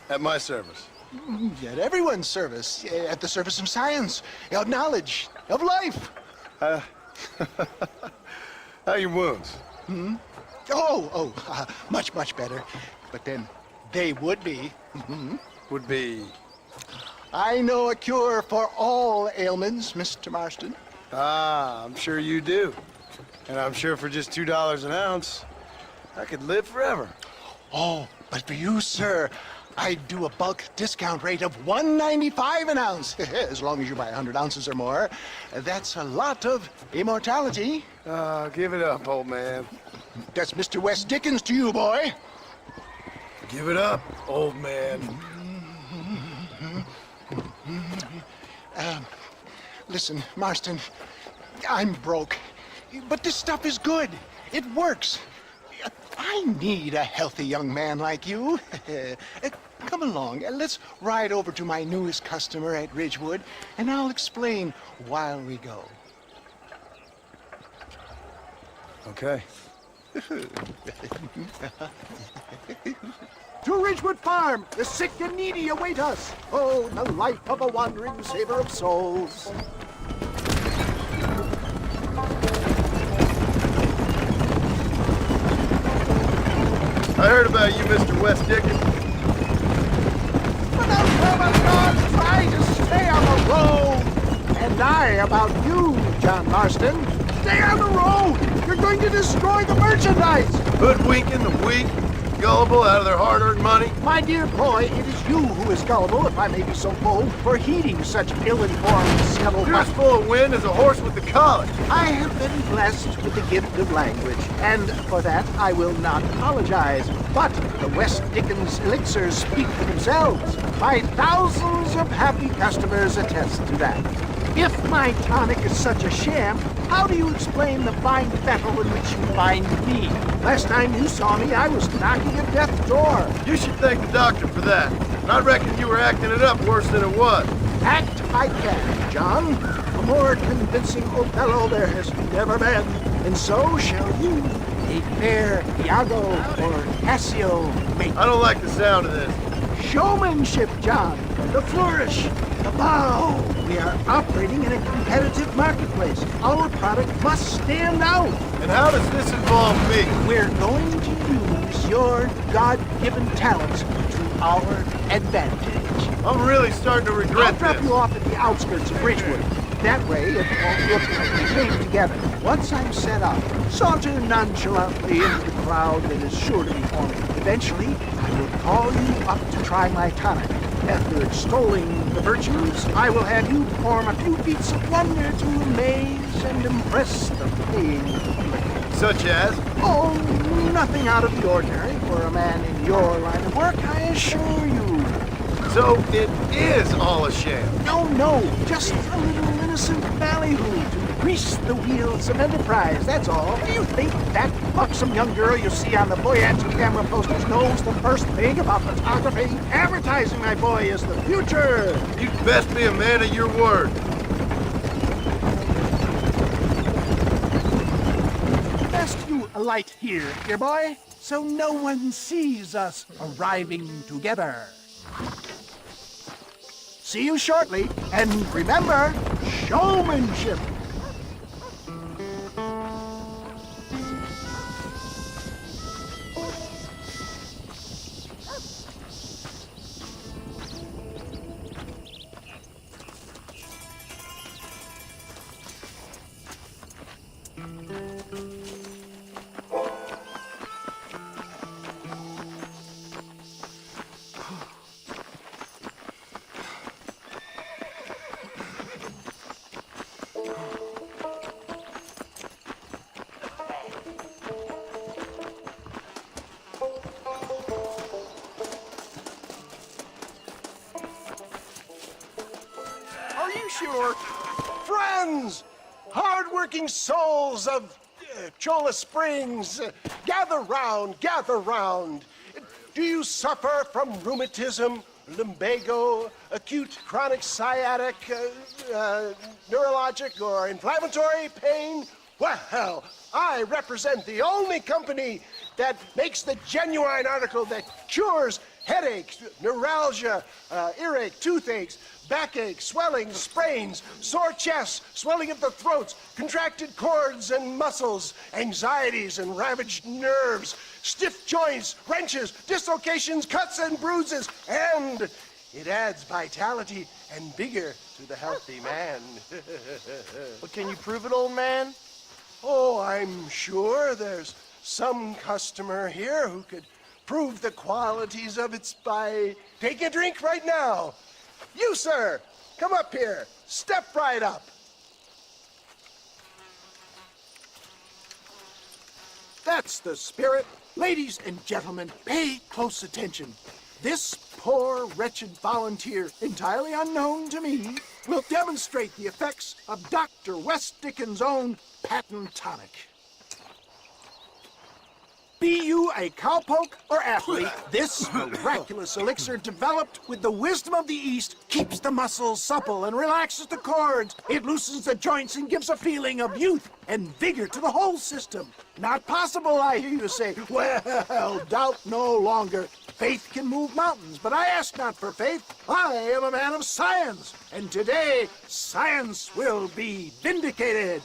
At my service. At everyone's service. At the service of science, of knowledge, of life. How are your wounds? Much, much better. But then they would be. Would be? I know a cure for all ailments, Mr. Marston. Ah, I'm sure you do. And I'm sure for just $2 an ounce, I could live forever. Oh, but for you, sir, I'd do a bulk discount rate of $1.95 an ounce, as long as you buy 100 ounces or more. That's a lot of immortality. Give it up, old man. That's Mr. West Dickens to you, boy. Give it up, old man. Listen, Marston, I'm broke, but this stuff is good. It works. I need a healthy young man like you. Come along, let's ride over to my newest customer at Ridgewood, and I'll explain while we go. Okay. To Ridgewood Farm, the sick and needy await us. Oh, the life of a wandering saver of souls. I heard about you, Mr. West Dickens. But I'll try to stay on the road. say about you, John Marston? Stay on the road! You're going to destroy the merchandise! Hoodwinking the weak, gullible out of their hard-earned money? My dear boy, it is you who is gullible, if I may be so bold, for heeding such ill-informed scuttlebutt. You're as full of wind as a horse with the college. I have been blessed with the gift of language, and for that I will not apologize. But the West Dickens elixirs speak for themselves. My thousands of happy customers attest to that. If my tonic is such a sham, how do you explain the fine fettle in which you find me? Last time you saw me, I was knocking at death's door. You should thank the doctor for that. And I reckon you were acting it up worse than it was. Act I can, John. A more convincing Othello there has never been. And so shall you, a fair Iago or Cassio make. I don't like the sound of this. Showmanship, John. The flourish. The bow. We are operating in a competitive marketplace. Our product must stand out. And how does this involve me? We're going to use your God-given talents to our advantage. I'm really starting to regret I'll drop you off at the outskirts of Bridgewood. That way, it won't look like we came together. Once I'm set up, saunter nonchalantly into the crowd that is sure to be forming. Eventually, I will call you up to try my tonic. After extolling the virtues, I will have you perform a few feats of wonder to amaze and impress the paying public. Such as? Oh, nothing out of the ordinary for a man in your line of work, I assure you. So it is all a sham? No, just a little innocent ballyhoo to grease the wheels of enterprise, that's all. Do you think that buxom young girl you see on the Voyager camera posters knows the first thing about photography? Advertising, my boy, is the future. You'd best be a man of your word. Best you alight here, dear boy, so no one sees us arriving together. See you shortly, and remember, showmanship. Are you sure? Friends! Hard-working souls of Cholla Springs, gather round, gather round. Do you suffer from rheumatism, lumbago, acute chronic sciatic, neurologic or inflammatory pain? Well, I represent the only company that makes the genuine article that cures headaches, neuralgia, earache, toothaches, backache, swelling, sprains, sore chests, swelling of the throats, contracted cords and muscles, anxieties and ravaged nerves, stiff joints, wrenches, dislocations, cuts and bruises, and it adds vitality and vigor to the healthy man. But can you prove it, old man? Oh, I'm sure there's some customer here who could prove the qualities of it by taking a drink right now. You, sir, come up here. Step right up. That's the spirit. Ladies and gentlemen, pay close attention. This poor, wretched volunteer, entirely unknown to me, will demonstrate the effects of Dr. West Dickens' own patent tonic. Be you a cowpoke or athlete, this miraculous elixir developed with the wisdom of the East keeps the muscles supple and relaxes the cords. It loosens the joints and gives a feeling of youth and vigor to the whole system. Not possible, I hear you say. Well, doubt no longer. Faith can move mountains, but I ask not for faith. I am a man of science, and today science will be vindicated.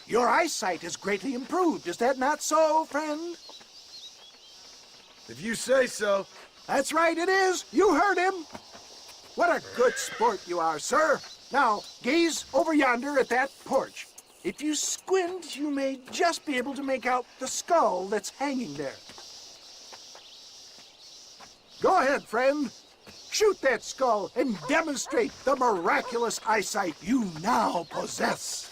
Your eyesight has greatly improved. Is that not so, friend? If you say so. That's right, it is. You heard him. What a good sport you are, sir. Now, gaze over yonder at that porch. If you squint, you may just be able to make out the skull that's hanging there. Go ahead, friend. Shoot that skull and demonstrate the miraculous eyesight you now possess.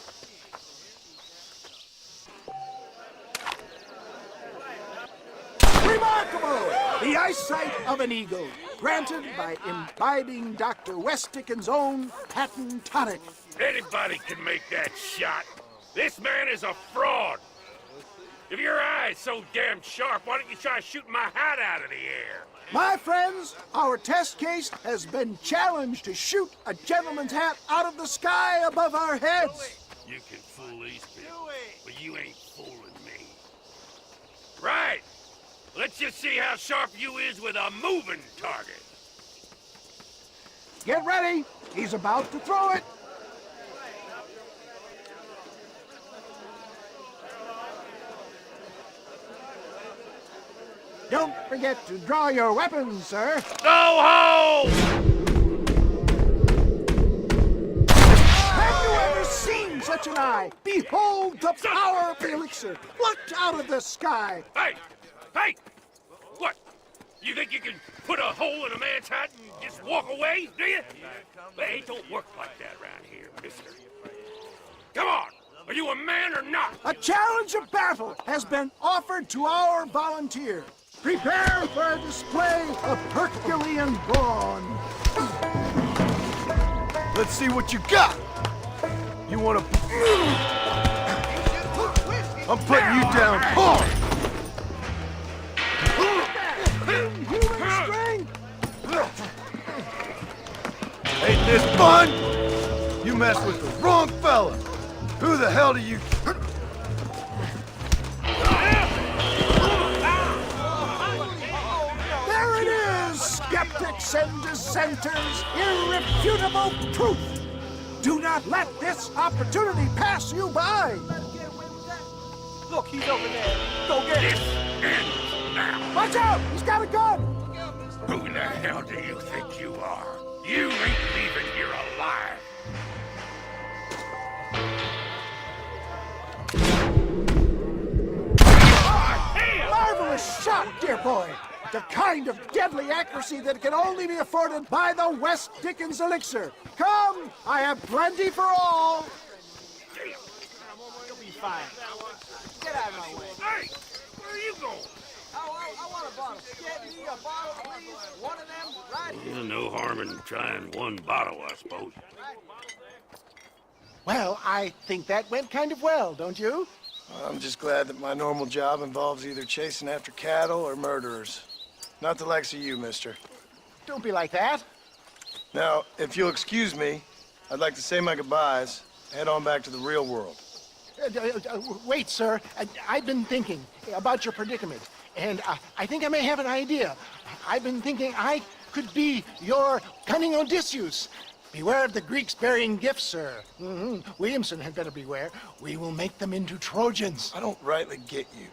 Remarkable! The eyesight of an eagle, granted by imbibing Dr. West Dickens' own patent tonic. Anybody can make that shot. This man is a fraud. If your eye's so damn sharp, why don't you try shooting my hat out of the air? My friends, our test case has been challenged to shoot a gentleman's hat out of the sky above our heads. You can fool these people, but you ain't fooling me. Right. Let's just see how sharp you is with a moving target. Get ready. He's about to throw it. Don't forget to draw your weapons, sir. Go home! Have you ever seen such an eye? Behold the power of the elixir, plucked out of the sky. Hey! Hey! What? You think you can put a hole in a man's hat and just walk away, do you? Hey, it don't work like that around here, mister. Come on! Are you a man or not? A challenge of battle has been offered to our volunteer. Prepare for a display of Herculean brawn. Let's see what you got. You want to... I'm putting you down hard. Human strength. Ain't this fun? You messed with the wrong fella. Who the hell do you... There it is, skeptics and dissenters, irrefutable truth. Do not let this opportunity pass you by. Look, he's over there. Go get him. Now. Watch out! He's got a gun! Who the hell do you think you are? You ain't leaving here alive. Marvelous shot, dear boy. The kind of deadly accuracy that can only be afforded by the West Dickens elixir. Come, I have plenty for all. You'll be fine. Get out of my way. Hey, where are you going? I want a bottle. Get me a bottle, please. One of them right here. No harm in trying one bottle, I suppose. Well, I think that went kind of well, don't you? I'm just glad that my normal job involves either chasing after cattle or murderers. Not the likes of you, mister. Don't be like that. Now, if you'll excuse me, I'd like to say my goodbyes, head on back to the real world. Wait, sir. I've been thinking about your predicament, and I think I may have an idea. I've been thinking I could be your cunning Odysseus. Beware of the Greeks bearing gifts, sir. Williamson had better beware. We will make them into Trojans. I don't rightly get you.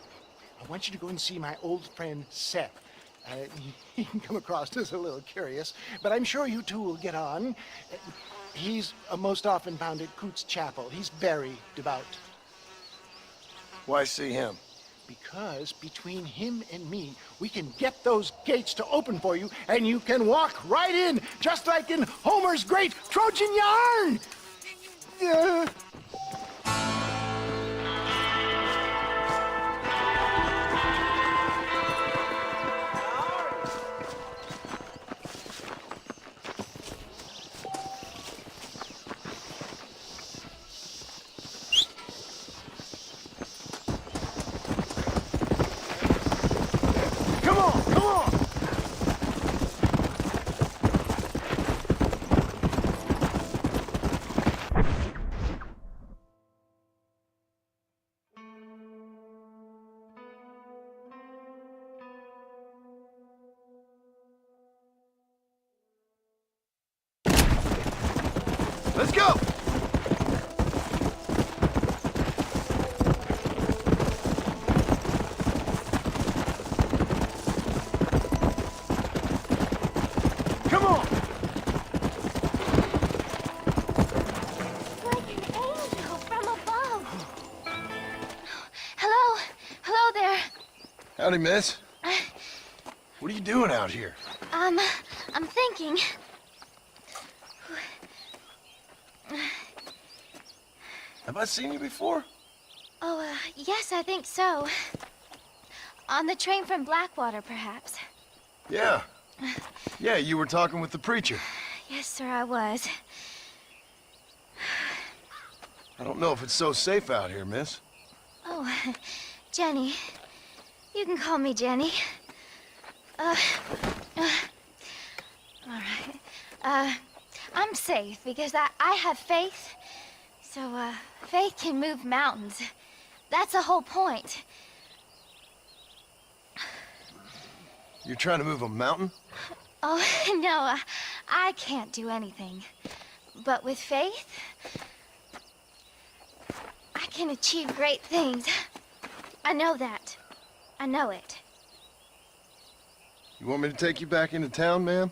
I want you to go and see my old friend Seth. He can come across as a little curious, but I'm sure you two will get on. He's most often found at Coots Chapel. He's very devout. Why see him? Because between him and me, we can get those gates to open for you, and you can walk right in, just like in Homer's great Trojan yarn! Let's go! Come on! Howdy, miss. What are you doing out here? I'm thinking. Have I seen you before? Oh, yes, I think so. On the train from Blackwater, perhaps. Yeah. Yeah, you were talking with the preacher. Yes, sir, I was. I don't know if it's so safe out here, miss. Oh, Jenny. You can call me Jenny. All right. I'm safe because I have faith. So, faith can move mountains. That's the whole point. You're trying to move a mountain? Oh, no, I can't do anything. But with faith, I can achieve great things. I know that. I know it. You want me to take you back into town, ma'am?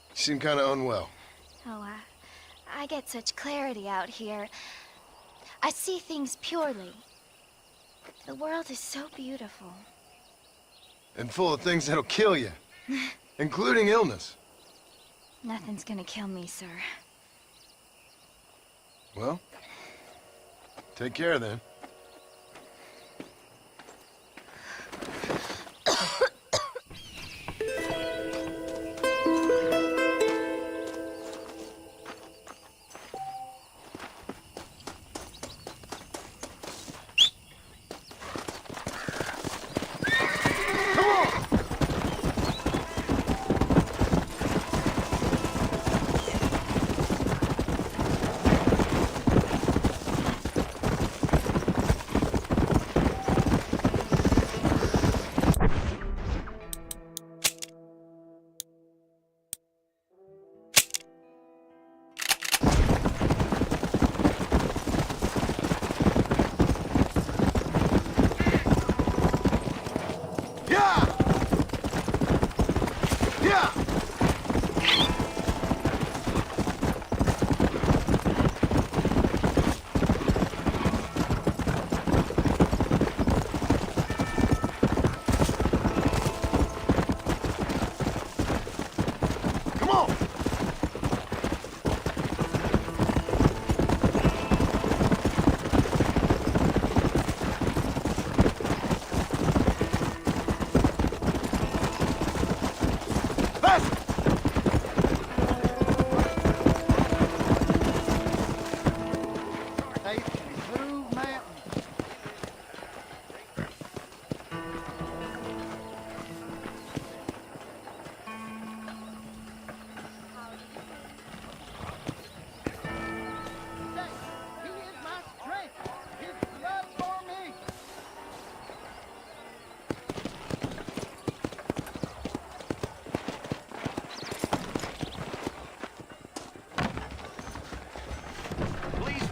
You seem kind of unwell. Oh, I get such clarity out here. I see things purely. The world is so beautiful. And full of things that'll kill you, including illness. Nothing's gonna kill me, sir. Well, take care then.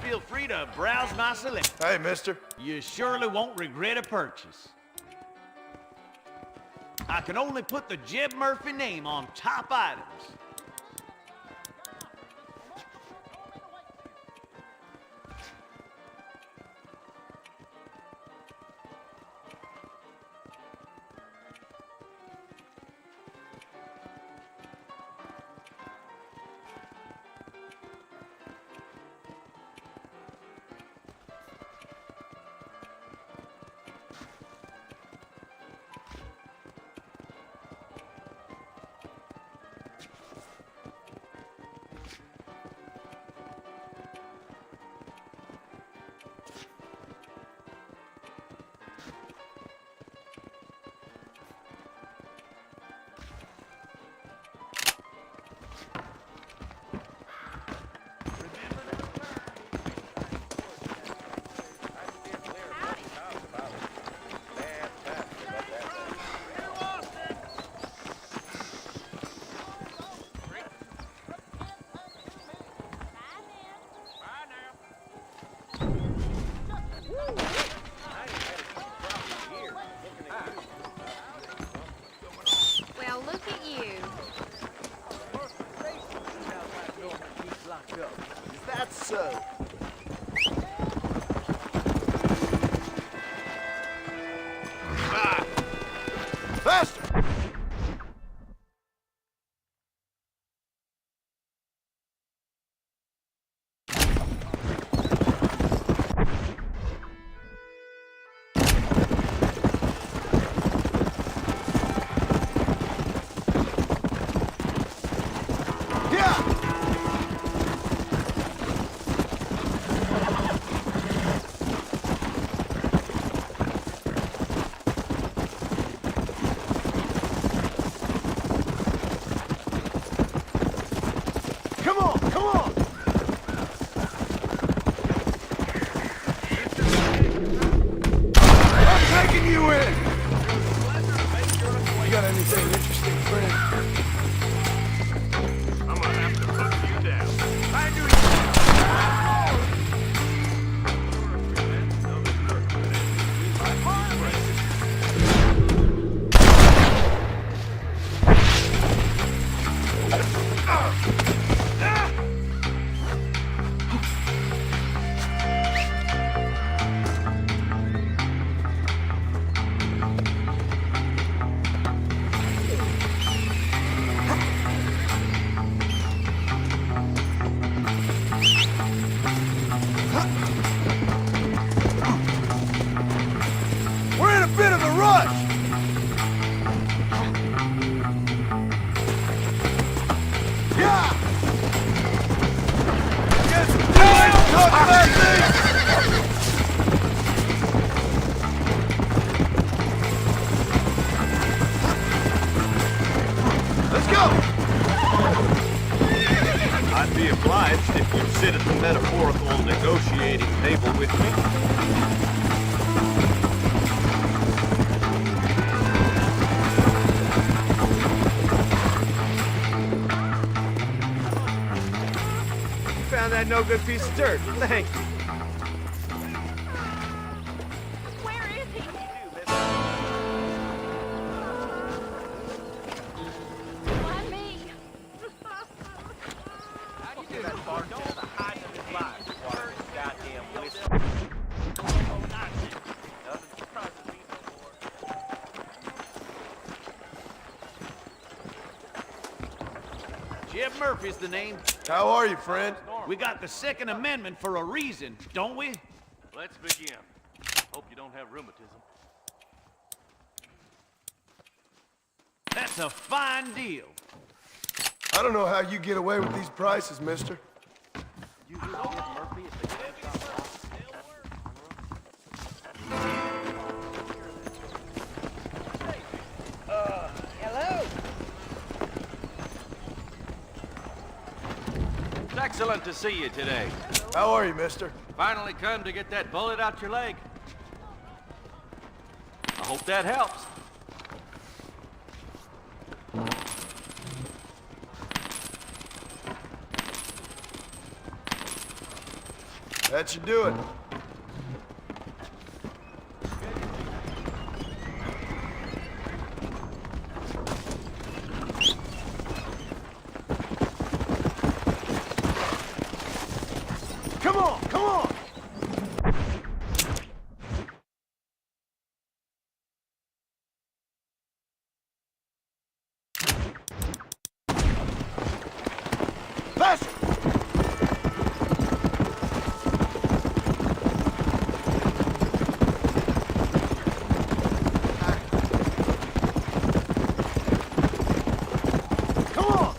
Feel free to browse my selection. Hey, mister. You surely won't regret a purchase. I can only put the Jeb Murphy name on top items. Well, look at you. Is that so? Let's go! I'd be obliged if you'd sit at the metaphorical negotiating table with me. Found that no good piece of dirt. Thank you. Where is he? Why me? How do you do that far? Don't have to hide in his life. Water, goddamn whistle. Nothing surprises me no more. Jeb Murphy's the name. How are you, friend? We got the Second Amendment for a reason, don't we? Let's begin. Hope you don't have rheumatism. That's a fine deal. I don't know how you get away with these prices, mister. You hear Jeb Murphy at the gun shop? Hello? It's excellent to see you today. How are you, mister? Finally come to get that bullet out your leg. I hope that helps. That should do it. Come on, come on! Faster! Come on!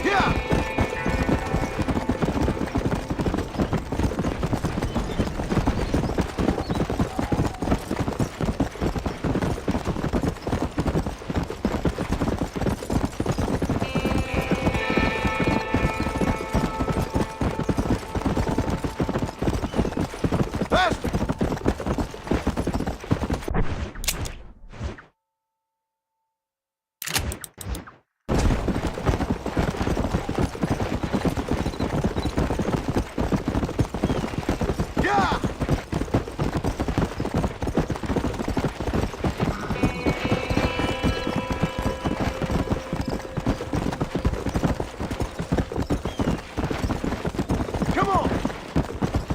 Yeah! Faster! Yeah! Come on!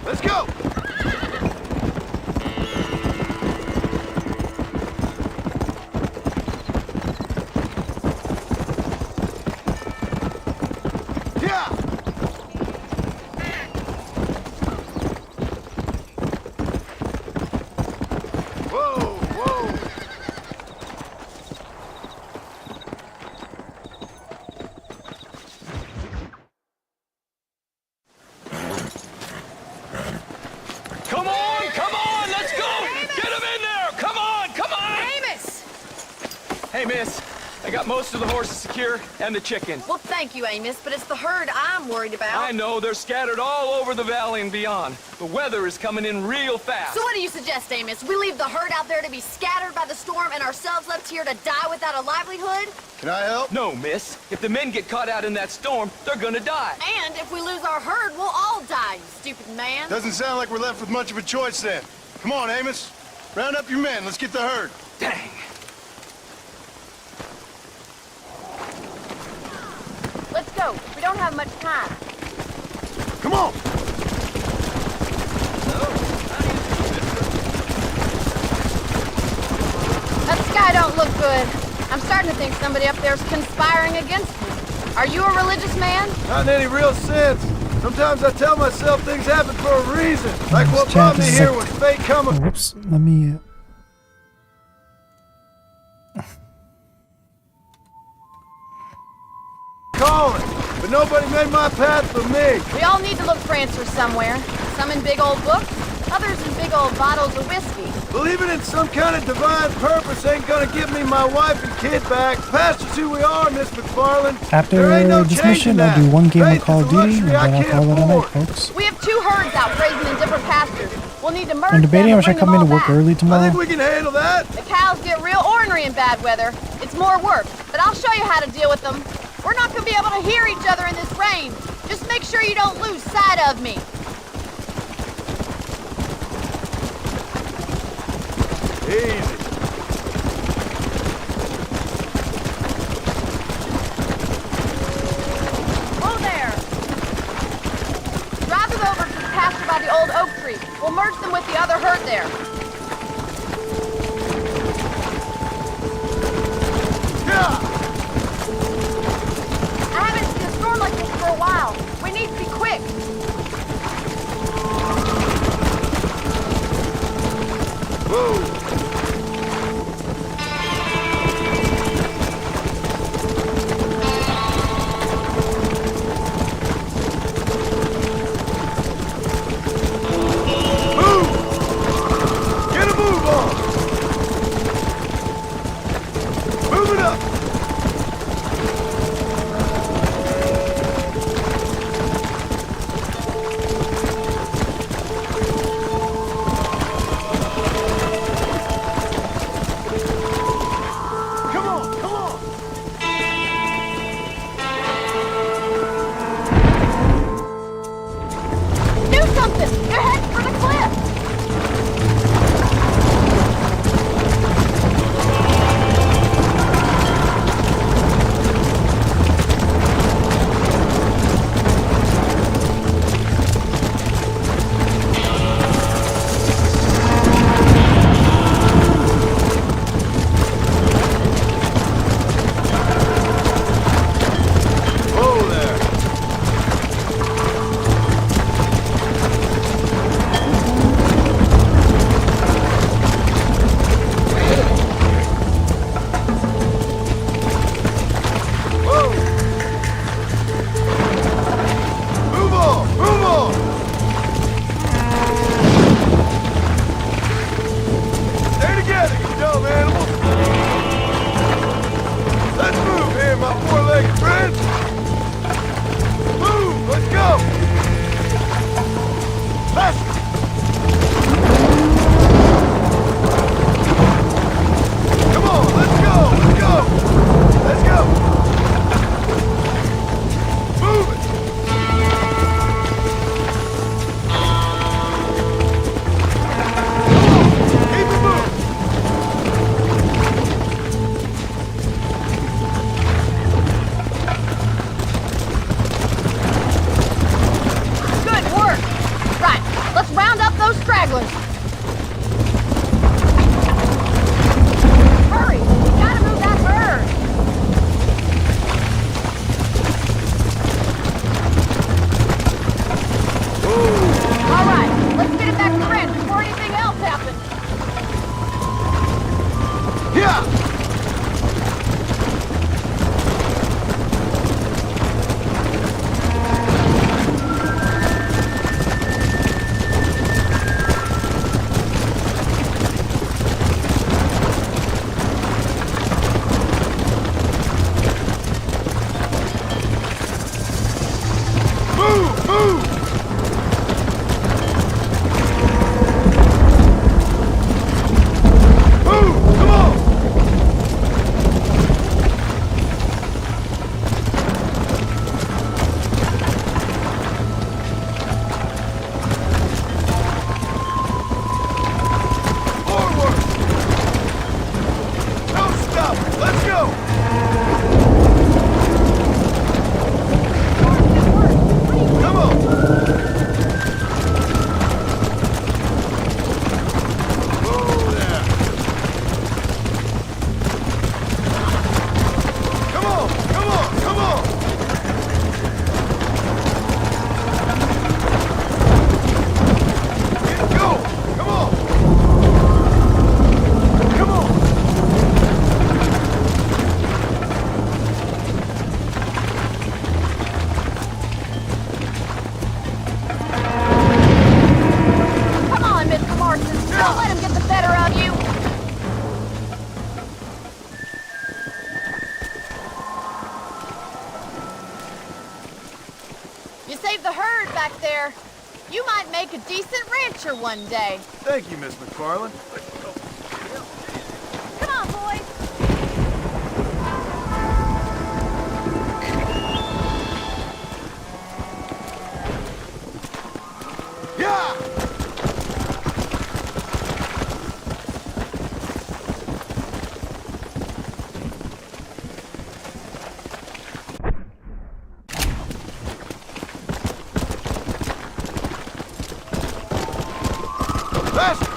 Let's go! Yeah! Whoa, whoa! Come on, let's go! Get him in there! Come on! Amos! Hey, miss. I got most of the horses secure and the chickens. Well, thank you, Amos, but it's the herd I'm worried about. I know, they're scattered all over the valley and beyond. The weather is coming in real fast. So what do you suggest, Amos? We leave the herd out there to be scattered by the storm and ourselves left here to die without a livelihood? Can I help? No, miss. If the men get caught out in that storm, they're gonna die. And if we lose our herd, we'll all die, you stupid man. Doesn't sound like we're left with much of a choice then. Come on, Amos. Round up your men. Let's get the herd. Dang. Let's go. We don't have much time. Come on! That sky don't look good. I'm starting to think somebody up there's conspiring against me. Are you a religious man? Not in any real sense. Sometimes I tell myself things happen for a reason. Like what Chat, brought me this is here like- was fate coming. Whoops. Let me. Calling, but nobody made my path for me. We all need to look for answers somewhere. Some in big old books, others in big old bottles of whiskey. Believing in some kind of divine purpose ain't gonna give me my wife and kid back. Past is who we are, Miss McFarland. After There ain't no this changing mission, I'll that. do one game of Faith Call is of a Duty, and luxury then I I'll can't call it a night, afford. folks. We have 2 herds out grazing in different pastures. We'll need to merge I'm debating them if I and should bring come in them to all work back. early tomorrow. I think we can handle that. The cows get real ornery in bad weather. It's more work, but I'll show you how to deal with them. We're not gonna be able to hear each other in this rain. Just make sure you don't lose sight of me. Easy. Whoa there! Drive them over to the pasture by the old oak tree. We'll merge them with the other herd there. I haven't seen a storm like this for a while. We need to be quick. Whoa. adventure one day. Thank you, Miss McFarland. Come on, boys. Yeah! Faster!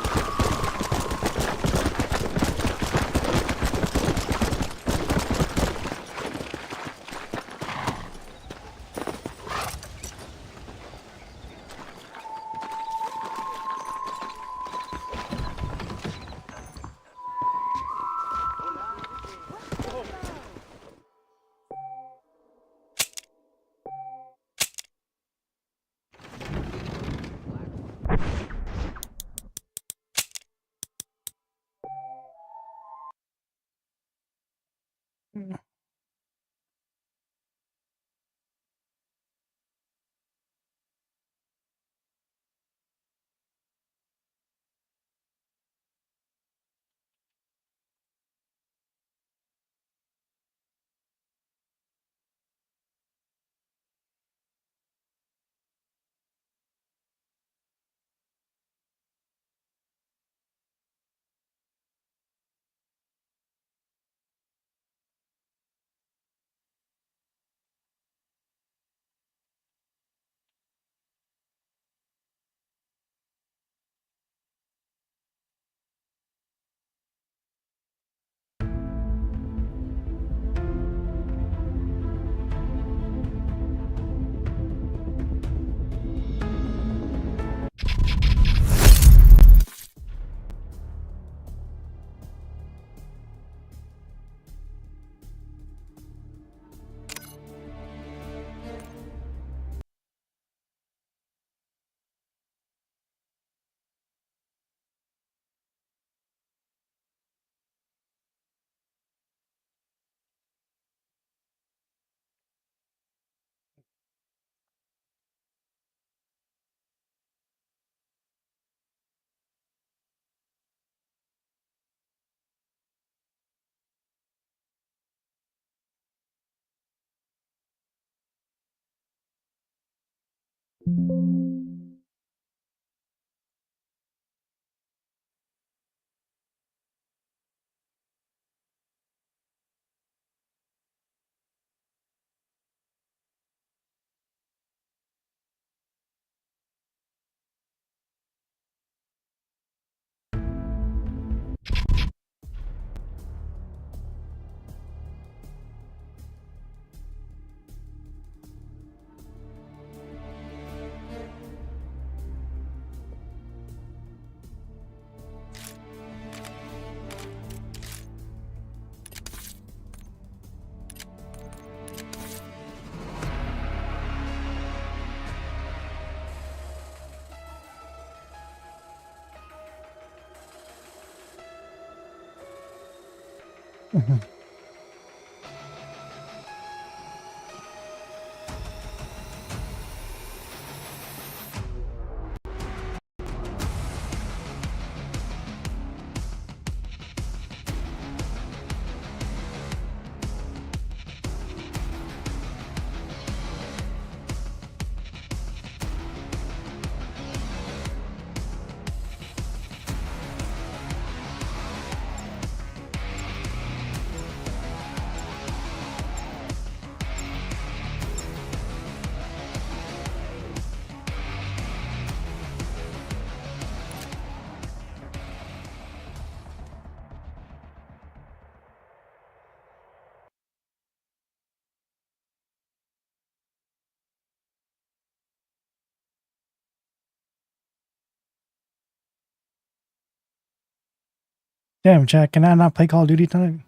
Damn, Jack, can I not play Call of Duty tonight?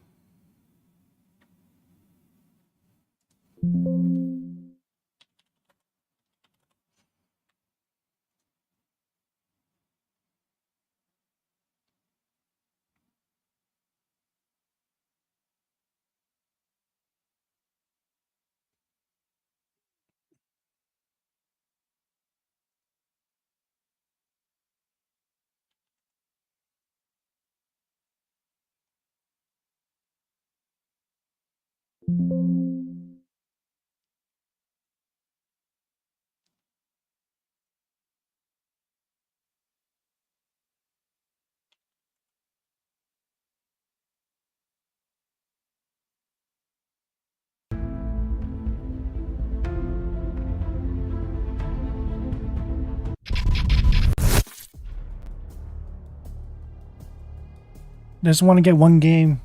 Just want to get one game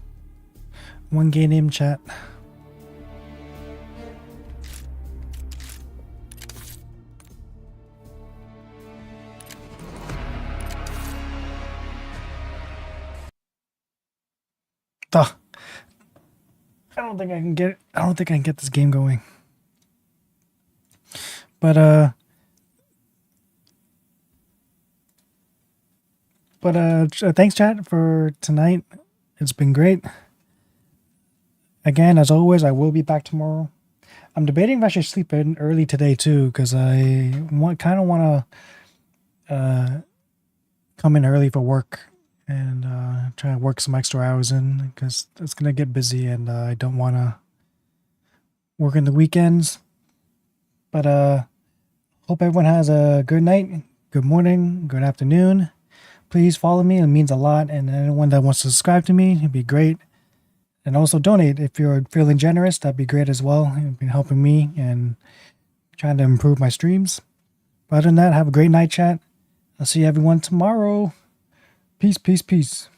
in chat. Duh. I don't think I can get it. I don't think I can get this game going. But thanks chat for tonight. It's been great. Again, as always, I will be back tomorrow. I'm debating if I should sleep in early today too, because I kind of want to come in early for work and try to work some extra hours in, because it's gonna get busy and I don't want to work in the weekends. But hope everyone has a good night, good morning, good afternoon. Please follow me, it means a lot, and anyone that wants to subscribe to me, it'd be great. And also donate if you're feeling generous, that'd be great as well. It's been helping me and trying to improve my streams. But other than that, have a great night, chat. I'll see everyone tomorrow. Peace, peace, peace.